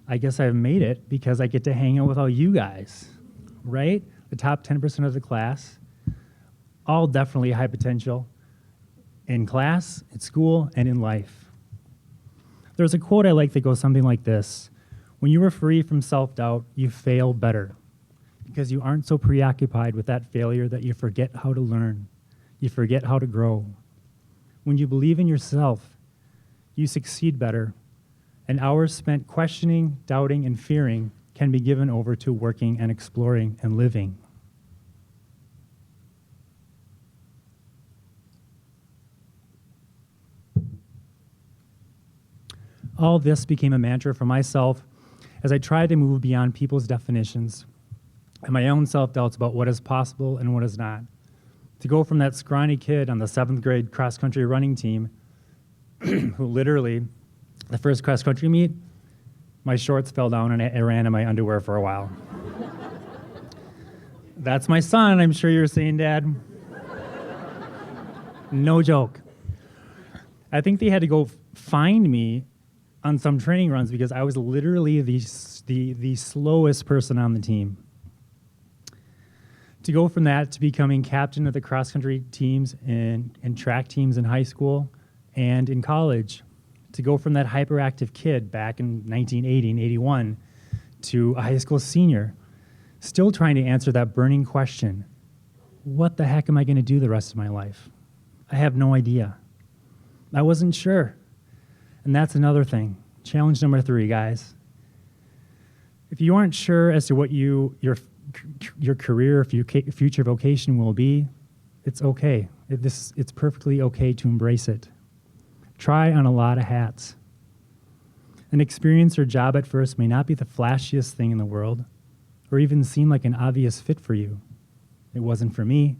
I guess I've made it because I get to hang out with all you guys, right? The top 10% of the class, all definitely high potential in class, at school, and in life. There's a quote I like that goes something like this: "When you are free from self-doubt, you fail better because you aren't so preoccupied with that failure that you forget how to learn. You forget how to grow. When you believe in yourself, you succeed better, and hours spent questioning, doubting, and fearing can be given over to working and exploring and living." All this became a mantra for myself as I tried to move beyond people's definitions and my own self-doubts about what is possible and what is not. To go from that scrawny kid on the 7th grade cross-country running team who literally, the first cross-country meet, my shorts fell down and I ran in my underwear for a while. That's my son, I'm sure you're saying, Dad. No joke. I think they had to go find me on some training runs because I was literally the slowest person on the team. To go from that to becoming captain of the cross-country teams and track teams in high school and in college, to go from that hyperactive kid back in 1980 and 81 to a high school senior, still trying to answer that burning question, what the heck am I going to do the rest of my life? I have no idea. I wasn't sure. And that's another thing. Challenge number 3, guys. If you aren't sure as to what your career, if your future vocation will be, it's okay. It's perfectly okay to embrace it. Try on a lot of hats. An experience or job at first may not be the flashiest thing in the world, or even seem like an obvious fit for you. It wasn't for me.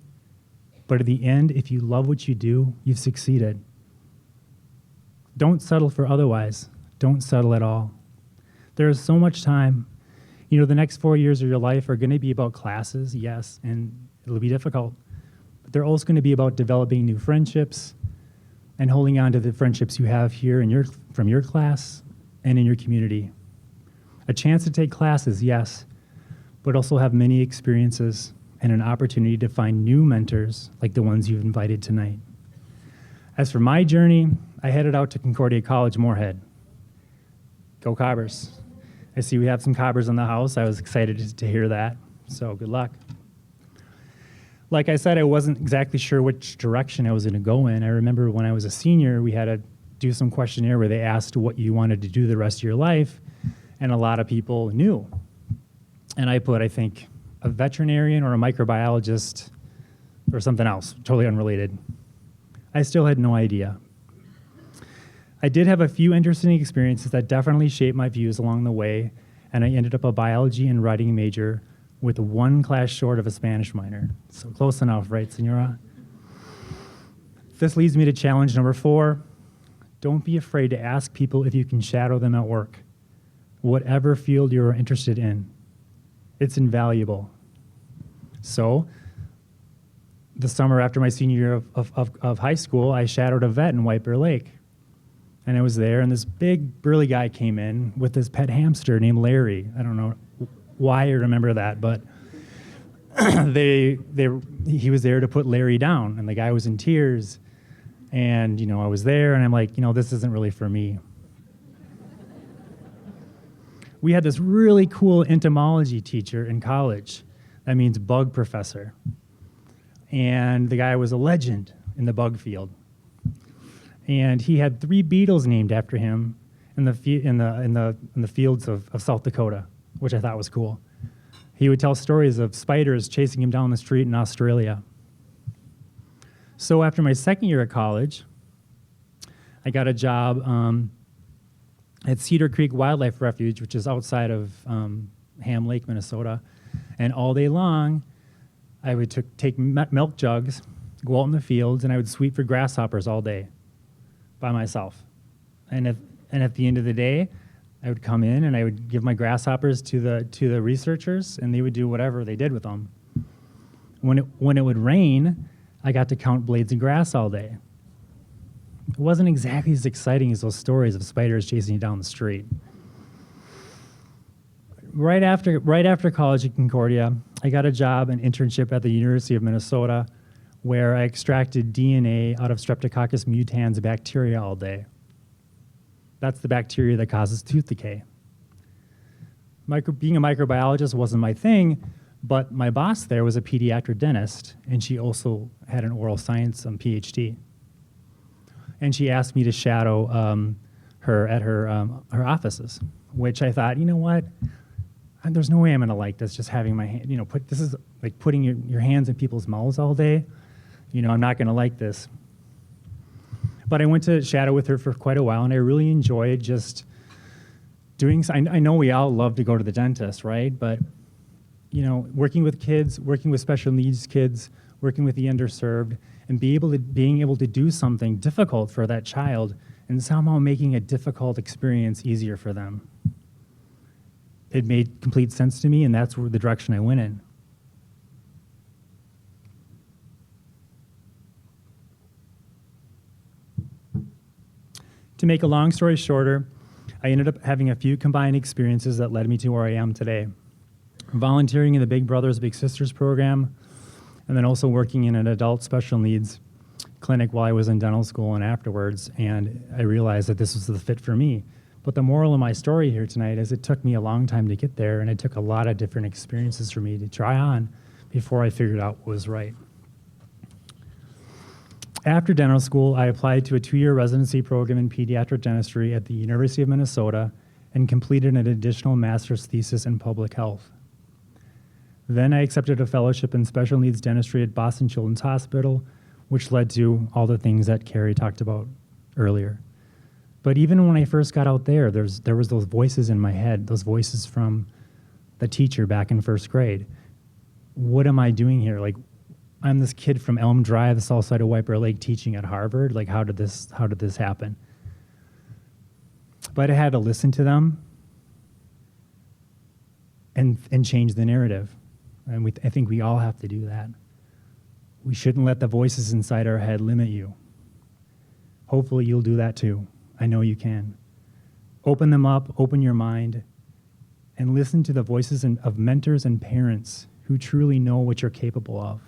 But at the end, if you love what you do, you've succeeded. Don't settle for otherwise. Don't settle at all. There is so much time. You know, the next 4 years of your life are going to be about classes, yes, and it'll be difficult. But they're also going to be about developing new friendships and holding on to the friendships you have here from your class and in your community. A chance to take classes, yes, but also have many experiences and an opportunity to find new mentors like the ones you've invited tonight. As for my journey, I headed out to Concordia College, Moorhead. Go Cobbers. I see we have some Cobbers in the house. I was excited to hear that, so good luck. Like I said, I wasn't exactly sure which direction I was going to go in. I remember when I was a senior, we had to do some questionnaire where they asked what you wanted to do the rest of your life, and a lot of people knew. And I put, I think, a veterinarian or a microbiologist or something else, totally unrelated. I still had no idea. I did have a few interesting experiences that definitely shaped my views along the way, and I ended up a biology and writing major with 1 class short of a Spanish minor. So close enough, right, Senora? This leads me to challenge number 4. Don't be afraid to ask people if you can shadow them at work, whatever field you're interested in. It's invaluable. So, the summer after my senior year of high school, I shadowed a vet in White Bear Lake. And I was there, and this big, burly guy came in with this pet hamster named Larry. I don't know why I remember that, but he was there to put Larry down, and the guy was in tears. And, I was there, and I'm like, this isn't really for me. We had this really cool entomology teacher in college. That means bug professor. And the guy was a legend in the bug field. And he had 3 beetles named after him in the fields of South Dakota, which I thought was cool. He would tell stories of spiders chasing him down the street in Australia. So after my second year at college, I got a job at Cedar Creek Wildlife Refuge, which is outside of Ham Lake, Minnesota. And all day long, I would take milk jugs, go out in the fields, and I would sweep for grasshoppers all day by myself. And at the end of the day, I would come in and I would give my grasshoppers to the researchers, and they would do whatever they did with them. When it would rain, I got to count blades of grass all day. It wasn't exactly as exciting as those stories of spiders chasing you down the street. Right after college at Concordia, I got a job, an internship at the University of Minnesota, where I extracted DNA out of Streptococcus mutans bacteria all day. That's the bacteria that causes tooth decay. Being a microbiologist wasn't my thing, but my boss there was a pediatric dentist, and she also had an oral science PhD. And she asked me to shadow her at her offices, which I thought, you know what? There's no way I'm going to like this, just having my hand, this is like putting your hands in people's mouths all day. I'm not going to like this. But I went to shadow with her for quite a while, and I really enjoyed just doing, I know we all love to go to the dentist, right? But, working with kids, working with special needs kids, working with the underserved, and being able to do something difficult for that child and somehow making a difficult experience easier for them. It made complete sense to me, and that's the direction I went in. To make a long story shorter, I ended up having a few combined experiences that led me to where I am today. Volunteering in the Big Brothers Big Sisters program, and then also working in an adult special needs clinic while I was in dental school and afterwards, and I realized that this was the fit for me. But the moral of my story here tonight is it took me a long time to get there, and it took a lot of different experiences for me to try on before I figured out what was right. After dental school, I applied to a 2-year residency program in pediatric dentistry at the University of Minnesota and completed an additional master's thesis in public health. Then I accepted a fellowship in special needs dentistry at Boston Children's Hospital, which led to all the things that Carrie talked about earlier. But even when I first got out there, there was those voices in my head, those voices from the teacher back in first grade. What am I doing here? Like, I'm this kid from Elm Drive, the south side of White Bear Lake, teaching at Harvard. Like, how did this happen? But I had to listen to them and change the narrative. And I think we all have to do that. We shouldn't let the voices inside our head limit you. Hopefully you'll do that too. I know you can. Open them up, open your mind, and listen to the voices of mentors and parents who truly know what you're capable of.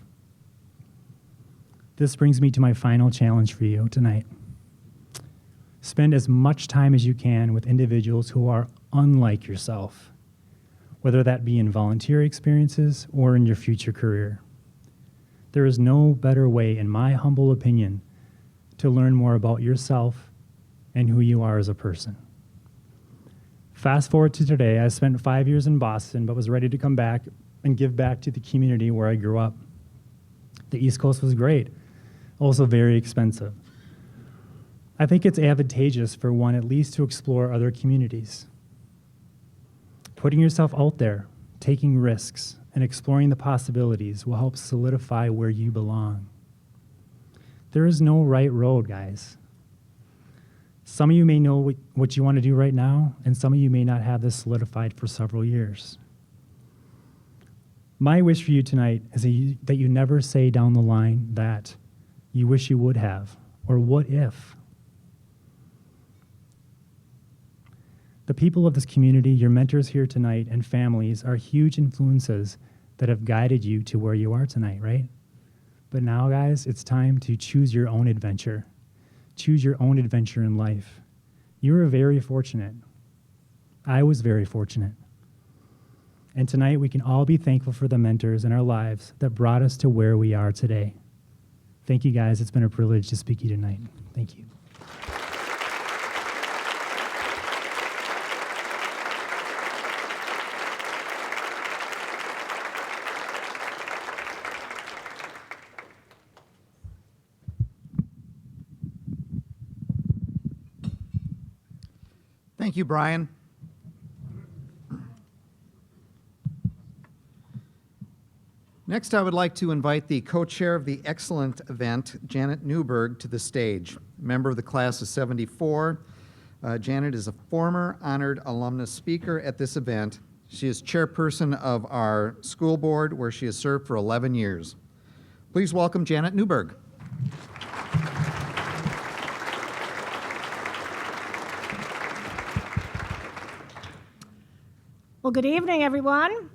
This brings me to my final challenge for you tonight. Spend as much time as you can with individuals who are unlike yourself, whether that be in volunteer experiences or in your future career. There is no better way, in my humble opinion, to learn more about yourself and who you are as a person. Fast forward to today, I spent 5 years in Boston, but was ready to come back and give back to the community where I grew up. The East Coast was great, also very expensive. I think it's advantageous for one at least to explore other communities. Putting yourself out there, taking risks, and exploring the possibilities will help solidify where you belong. There is no right road, guys. Some of you may know what you want to do right now, and some of you may not have this solidified for several years. My wish for you tonight is that you never say down the line that you wish you would have, or what if. The people of this community, your mentors here tonight, and families are huge influences that have guided you to where you are tonight, right? But now, guys, it's time to choose your own adventure. Choose your own adventure in life. You are very fortunate. I was very fortunate. And tonight we can all be thankful for the mentors in our lives that brought us to where we are today. Thank you, guys. It's been a privilege to speak to you tonight. Thank you. Thank you, Brian. Next, I would like to invite the co-chair of the Excellent event, Janet Newberg, to the stage. Member of the class of '74, Janet is a former honored alumnus speaker at this event. She is chairperson of our school board, where she has served for 11 years. Please welcome Janet Newberg. Well, good evening, everyone.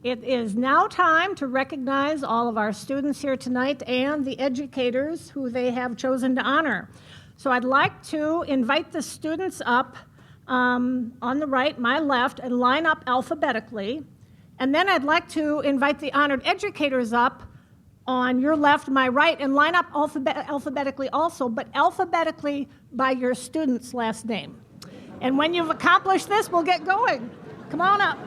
It is now time to recognize all of our students here tonight and the educators who they have chosen to honor. So I'd like to invite the students up on the right, my left, and line up alphabetically. And then I'd like to invite the honored educators up on your left, my right, and line up alphabetically also, but alphabetically by your student's last name. And when you've accomplished this, we'll get going. Come on up.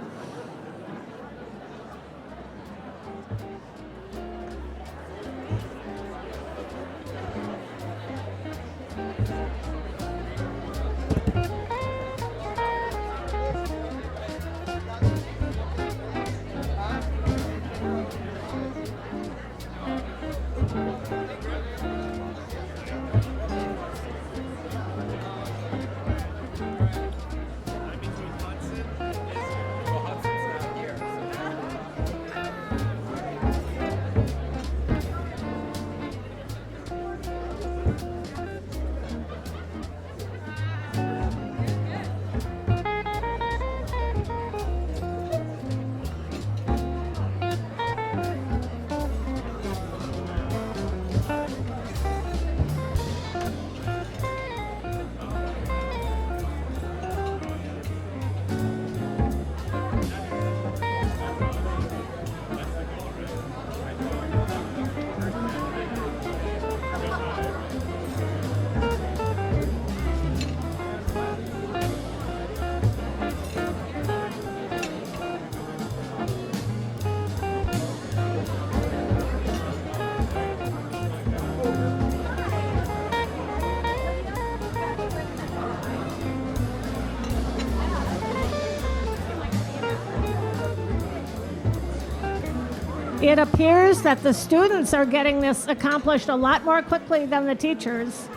It appears that the students are getting this accomplished a lot more quickly than the teachers.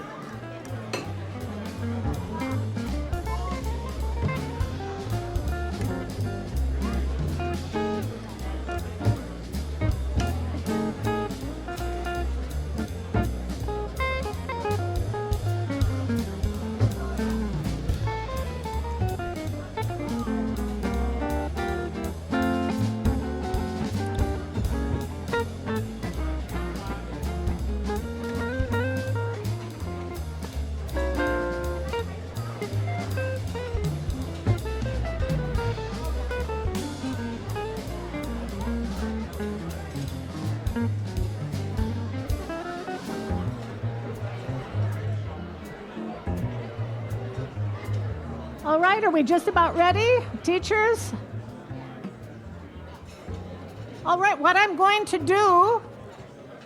All right, are we just about ready, teachers? All right, what I'm going to do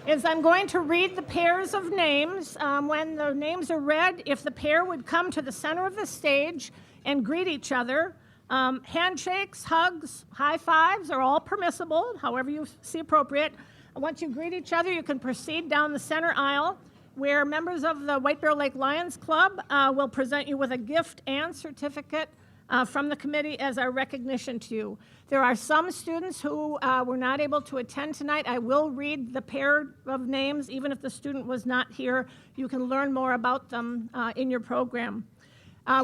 is I'm going to read the pairs of names. When the names are read, if the pair would come to the center of the stage and greet each other. Handshakes, hugs, high fives are all permissible, however you see appropriate. Once you greet each other, you can proceed down the center aisle, where members of the White Bear Lake Lions Club will present you with a gift and certificate from the committee as our recognition to you. There are some students who were not able to attend tonight. I will read the pair of names, even if the student was not here. You can learn more about them in your program.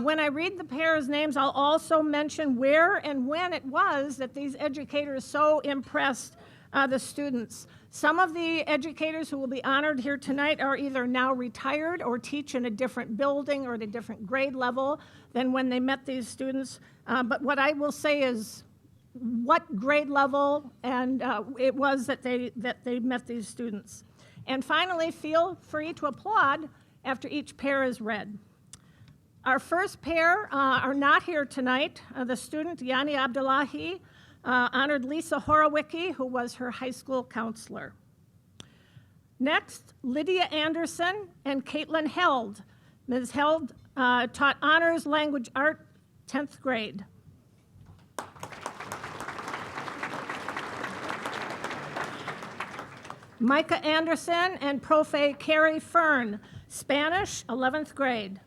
When I read the pair's names, I'll also mention where and when it was that these educators so impressed the students. Some of the educators who will be honored here tonight are either now retired or teach in a different building or at a different grade level than when they met these students. But what I will say is what grade level and it was that they met these students. And finally, feel free to applaud after each pair is read. Our first pair are not here tonight. The student, Yani Abdullahi, honored Lisa Horowicki, who was her high school counselor. Next, Lydia Anderson and Caitlin Held. Ms. Held taught honors language art, 10th grade. Micah Anderson and Profe Carrie Fern, Spanish, 11th grade.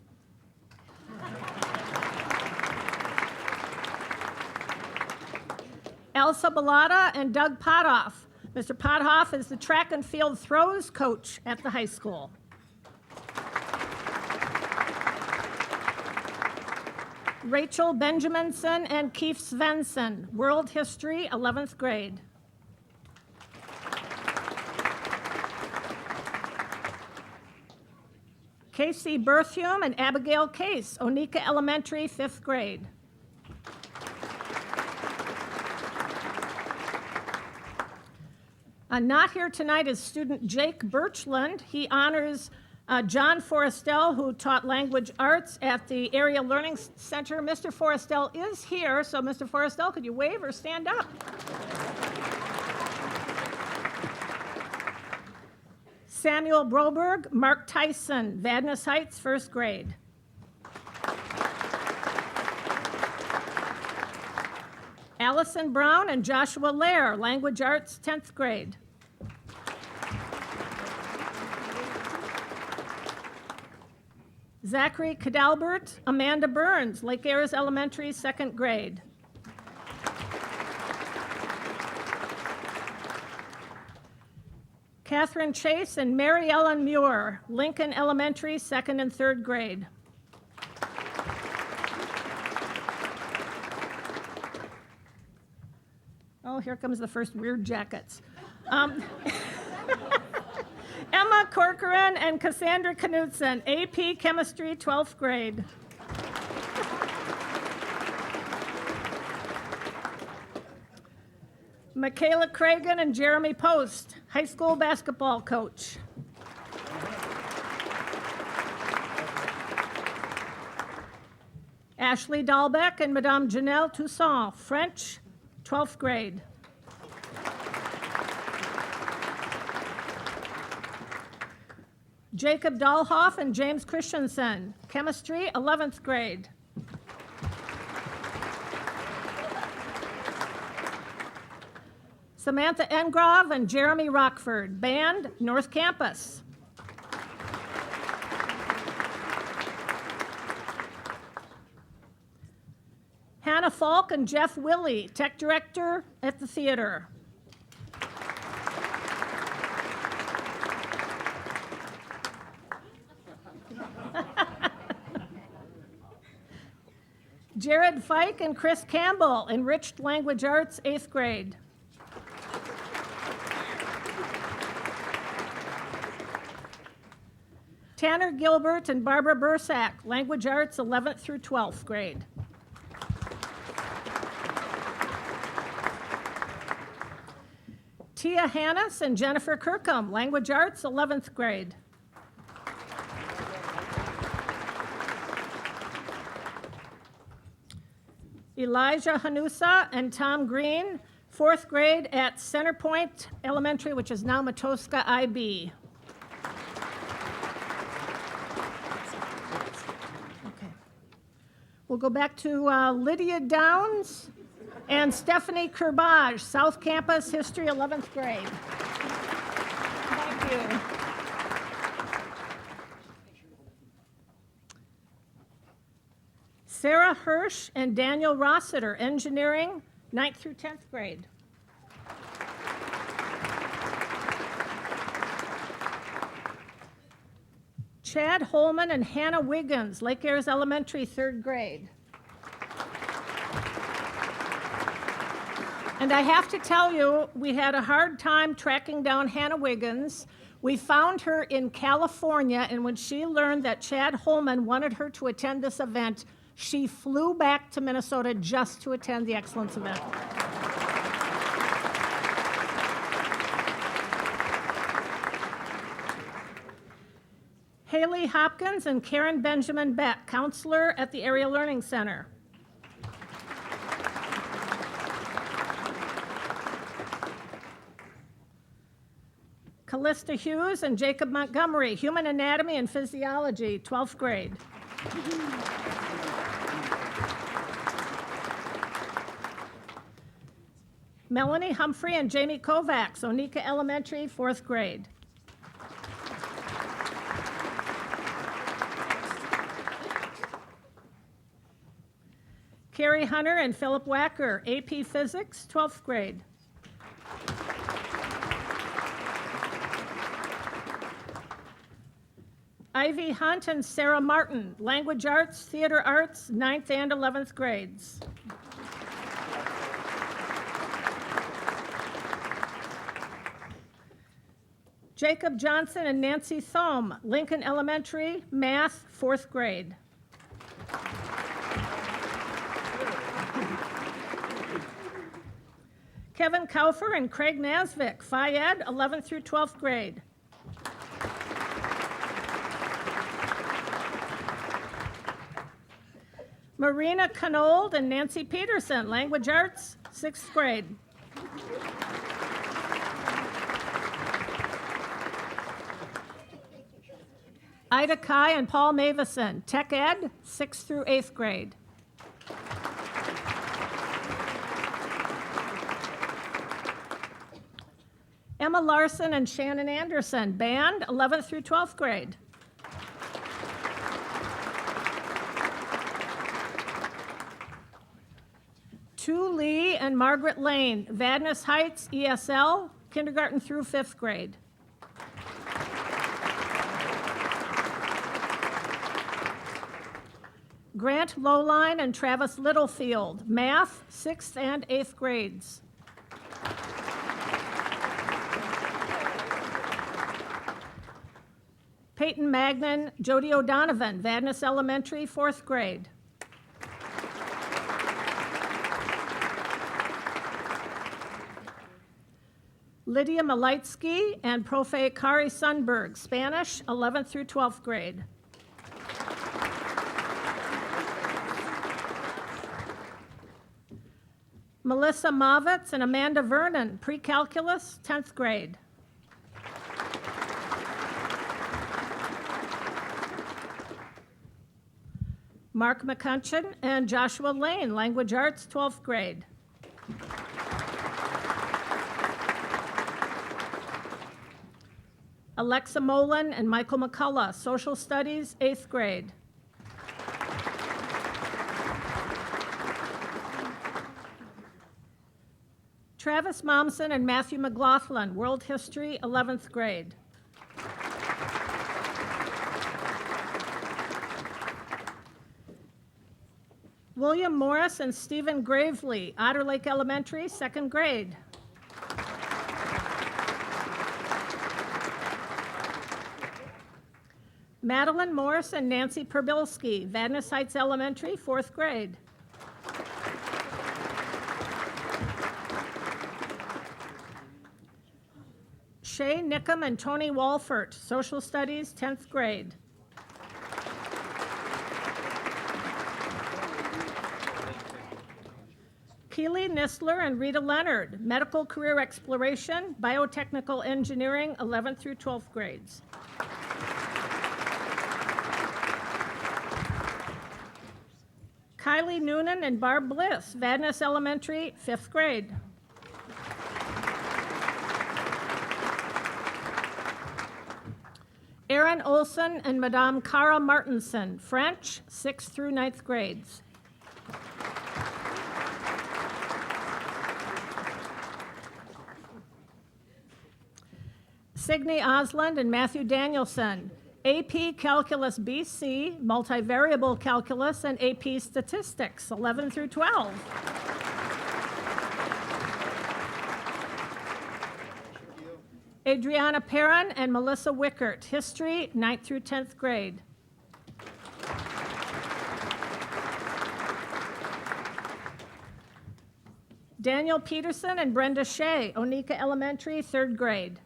Elsa Bellotta and Doug Potoff. Mr. Potoff is the track and field throws coach at the high school. Rachel Benjaminson and Keith Svensson, world history, 11th grade. Casey Berthium and Abigail Case, Onika Elementary, 5th grade. Not here tonight is student Jake Birchland. He honors John Forrestel, who taught language arts at the Area Learning Center. Mr. Forrestel is here, so Mr. Forrestel, could you wave or stand up? Samuel Broberg, Mark Tyson, Vadnais Heights, 1st grade. Allison Brown and Joshua Lair, language arts, 10th grade. Zachary Cadalbert, Amanda Burns, Lake Ayres Elementary, 2nd grade. Catherine Chase and Mary Ellen Muir, Lincoln Elementary, 2nd and 3rd grade. Oh, here comes the first weird jackets. Emma Corcoran and Cassandra Knudsen, AP Chemistry, 12th grade. Michaela Cragen and Jeremy Post, high school basketball coach. Ashley Dahlbeck and Madame Janelle Toussaint, French, 12th grade. Jacob Dahlhoff and James Christensen, chemistry, 11th grade. Samantha Engrove and Jeremy Rockford, band, North Campus. Hannah Falk and Jeff Willey, tech director at the theater. Jared Fike and Chris Campbell, enriched language arts, 8th grade. Tanner Gilbert and Barbara Bursack, language arts, 11th through 12th grade. Tia Hannes and Jennifer Kirkham, language arts, 11th grade. Elijah Hanusa and Tom Green, 4th grade at Centerpoint Elementary, which is now Matoska IB. Okay. We'll go back to Lydia Downs and Stephanie Kerbage, South Campus History, 11th grade. Thank you. Sarah Hirsch and Daniel Rossiter, Engineering, 9th through 10th grade. Chad Holman and Hannah Wiggins, Lake Ayres Elementary, 3rd grade. And I have to tell you, we had a hard time tracking down Hannah Wiggins. We found her in California, and when she learned that Chad Holman wanted her to attend this event, she flew back to Minnesota just to attend the Excellence event. Haley Hopkins and Karen Benjamin Beck, counselor at the Area Learning Center. Callista Hughes and Jacob Montgomery, Human Anatomy and Physiology, 12th grade. Melanie Humphrey and Jamie Kovacs, Onika Elementary, 4th grade. Carrie Hunter and Philip Wacker, AP Physics, 12th grade. Ivy Hunt and Sarah Martin, Language Arts, Theater Arts, 9th and 11th grades. Jacob Johnson and Nancy Thome, Lincoln Elementary, Math, 4th grade. Kevin Kaufer and Craig Nasvik, Phi Ed, 11th through 12th grade. Marina Canold and Nancy Peterson, Language Arts, 6th grade. Ida Kai and Paul Mavison, Tech Ed, 6th through 8th grade. Emma Larson and Shannon Anderson, Band, 11th through 12th grade. Tu Lee and Margaret Lane, Vadnais Heights, ESL, kindergarten through 5th grade. Grant Lowline and Travis Littlefield, Math, 6th and 8th grades. Peyton Magnan, Jody O'Donovan, Vadnais Elementary, 4th grade. Lydia Malitsky and Profe Kari Sundberg, Spanish, 11th through 12th grade. Melissa Mavitz and Amanda Vernon, pre-calculus, 10th grade. Mark McCutcheon and Joshua Lane, Language Arts, 12th grade. Alexa Molan and Michael McCullough, Social Studies, 8th grade. Travis Momsen and Matthew McLaughlin, World History, 11th grade. William Morris and Stephen Gravely, Otter Lake Elementary, 2nd grade. Madeline Morris and Nancy Perbilski, Vadnais Heights Elementary, 4th grade. Shay Nickham and Tony Walfert, Social Studies, 10th grade. Keely Nisler and Rita Leonard, Medical Career Exploration, Biotechnical Engineering, 11th through 12th grades. Kylie Noonan and Barb Bliss, Vadnais Elementary, 5th grade. Aaron Olson and Madame Cara Martinson, French, 6th through 9th grades. Signe Osland and Matthew Danielson, AP Calculus BC, Multivariable Calculus, and AP Statistics, 11 through 12. Adriana Perrin and Melissa Wickert, History, 9th through 10th grade. Daniel Peterson and Brenda Shea, Onika Elementary, 3rd grade.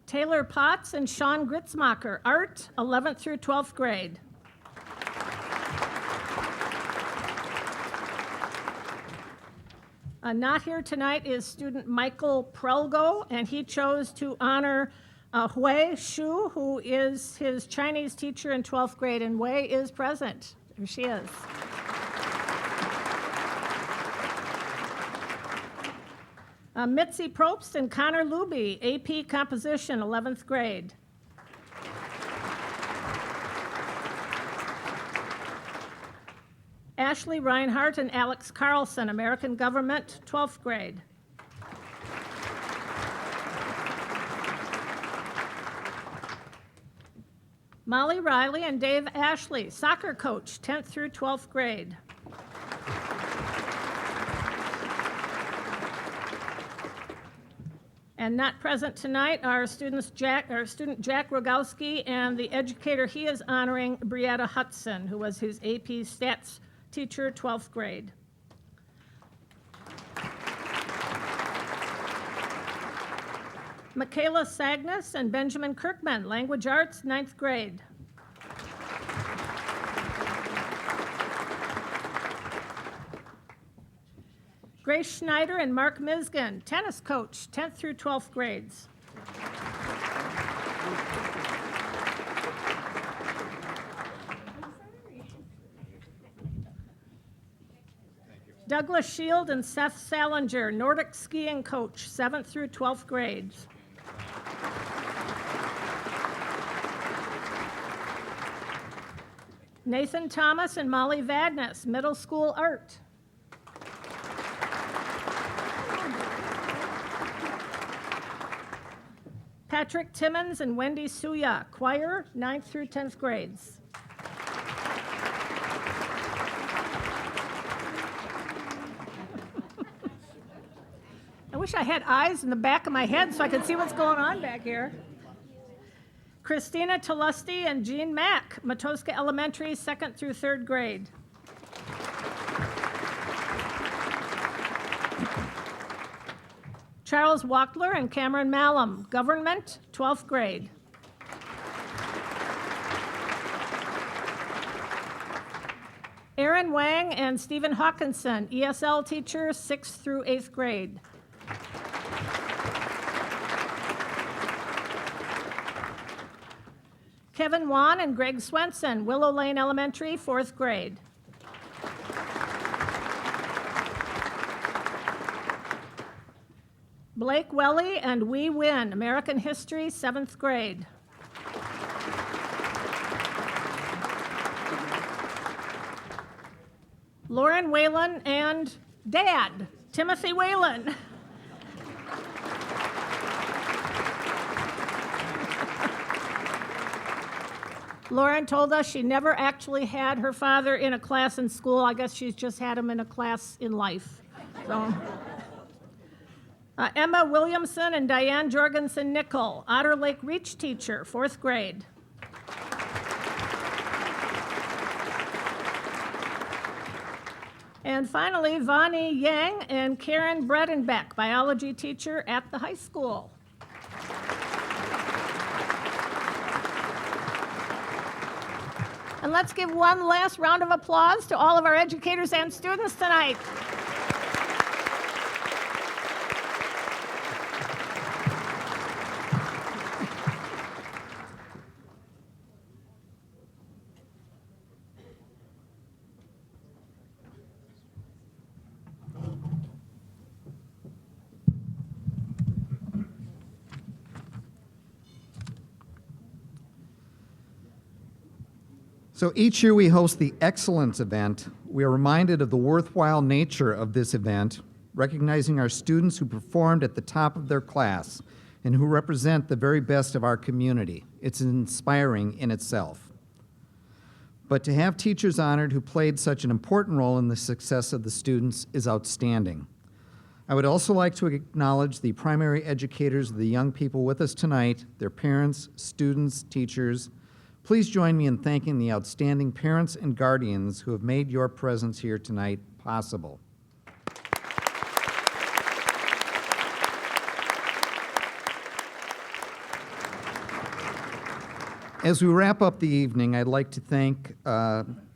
Taylor Potts and Sean Gritzmacher, Art, 11th through 12th grade. Not here tonight is student Michael Prelgo, and he chose to honor Hui Shu, who is his Chinese teacher in 12th grade, and Hui is present. There she is. Mitzi Probst and Connor Luby, AP Composition, 11th grade. Ashley Reinhardt and Alex Carlson, American Government, 12th grade. Molly Riley and Dave Ashley, soccer coach, 10th through 12th grade. And not present tonight are student Jack Rogowski and the educator he is honoring, Brietta Hudson, who was his AP Stats teacher, 12th grade. Michaela Sagnas and Benjamin Kirkman, Language Arts, 9th grade. Grace Schneider and Mark Misgan, tennis coach, 10th through 12th grades. Douglas Shield and Seth Salinger, Nordic skiing coach, 7th through 12th grades. Nathan Thomas and Molly Vadnais, middle school art. Patrick Timmons and Wendy Suya, choir, 9th through 10th grades. I wish I had eyes in the back of my head so I could see what's going on back here. Christina Talusty and Jean Mack, Matoska Elementary, 2nd through 3rd grade. Charles Wachtler and Cameron Malum, Government, 12th grade. Aaron Wang and Stephen Hawkinson, ESL teacher, 6th through 8th grade. Kevin Wan and Greg Swenson, Willow Lane Elementary, 4th grade. Blake Welly and We Win, American History, 7th grade. Lauren Whalen and Dad, Timothy Whalen. Lauren told us she never actually had her father in a class in school. I guess she's just had him in a class in life. So, Emma Williamson and Diane Jorgensen Nickel, Otter Lake Reach teacher, 4th grade. And finally, Vani Yang and Karen Bredenbeck, biology teacher at the high school. And let's give one last round of applause to all of our educators and students tonight. So each year we host the Excellence event. We are reminded of the worthwhile nature of this event, recognizing our students who performed at the top of their class and who represent the very best of our community. It's inspiring in itself. But to have teachers honored who played such an important role in the success of the students is outstanding. I would also like to acknowledge the primary educators of the young people with us tonight, their parents, students, teachers. Please join me in thanking the outstanding parents and guardians who have made your presence here tonight possible. As we wrap up the evening, I'd like to thank,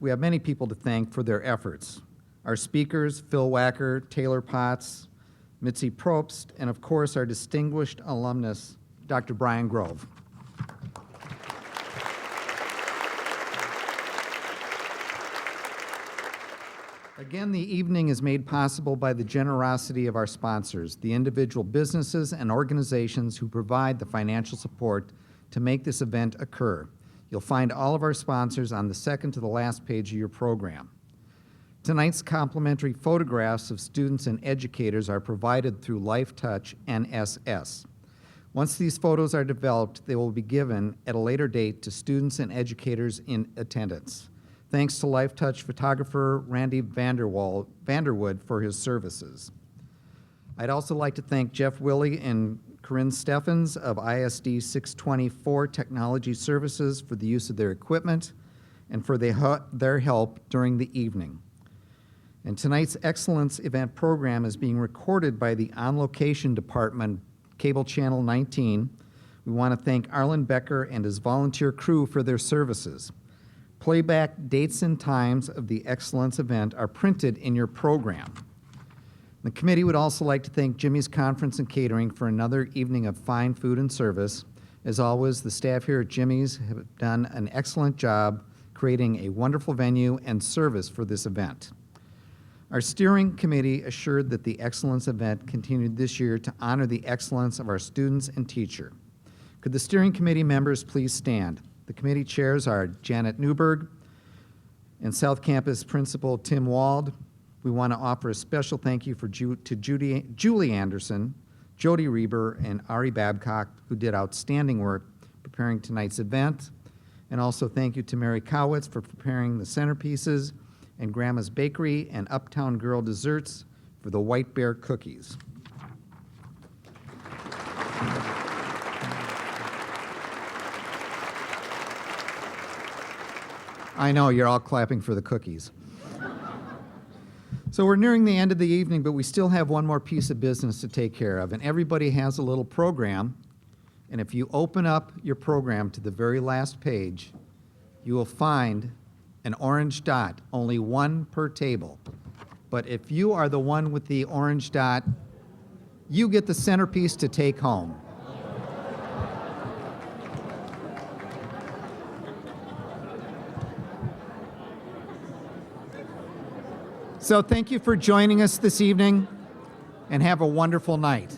we have many people to thank for their efforts. Our speakers, Phil Wacker, Taylor Potts, Mitzi Probst, and of course our distinguished alumnus, Dr. Brian Grove. Again, the evening is made possible by the generosity of our sponsors, the individual businesses and organizations who provide the financial support to make this event occur. You'll find all of our sponsors on the second to the last page of your program. Tonight's complimentary photographs of students and educators are provided through LifeTouch NSS. Once these photos are developed, they will be given at a later date to students and educators in attendance. Thanks to LifeTouch photographer Randy Vanderwood for his services. I'd also like to thank Jeff Willey and Corinne Steffens of ISD 624 Technology Services for the use of their equipment and for their help during the evening. And tonight's Excellence event program is being recorded by the On Location Department, Cable Channel 19. We want to thank Arlen Becker and his volunteer crew for their services. Playback dates and times of the Excellence event are printed in your program. The committee would also like to thank Jimmy's Conference and Catering for another evening of fine food and service. As always, the staff here at Jimmy's have done an excellent job creating a wonderful venue and service for this event. Our steering committee assured that the Excellence event continued this year to honor the excellence of our students and teacher. Could the steering committee members please stand? The committee chairs are Janet Newberg and South Campus Principal Tim Wald. We want to offer a special thank you to Julie Anderson, Jody Reber, and Ari Babcock, who did outstanding work preparing tonight's event. And also thank you to Mary Cowitz for preparing the centerpieces, and Grandma's Bakery and Uptown Girl Desserts for the White Bear cookies. I know, you're all clapping for the cookies. So we're nearing the end of the evening, but we still have one more piece of business to take care of, and everybody has a little program, and if you open up your program to the very last page, you will find an orange dot, only one per table. But if you are the one with the orange dot, you get the centerpiece to take home. So thank you for joining us this evening, and have a wonderful night.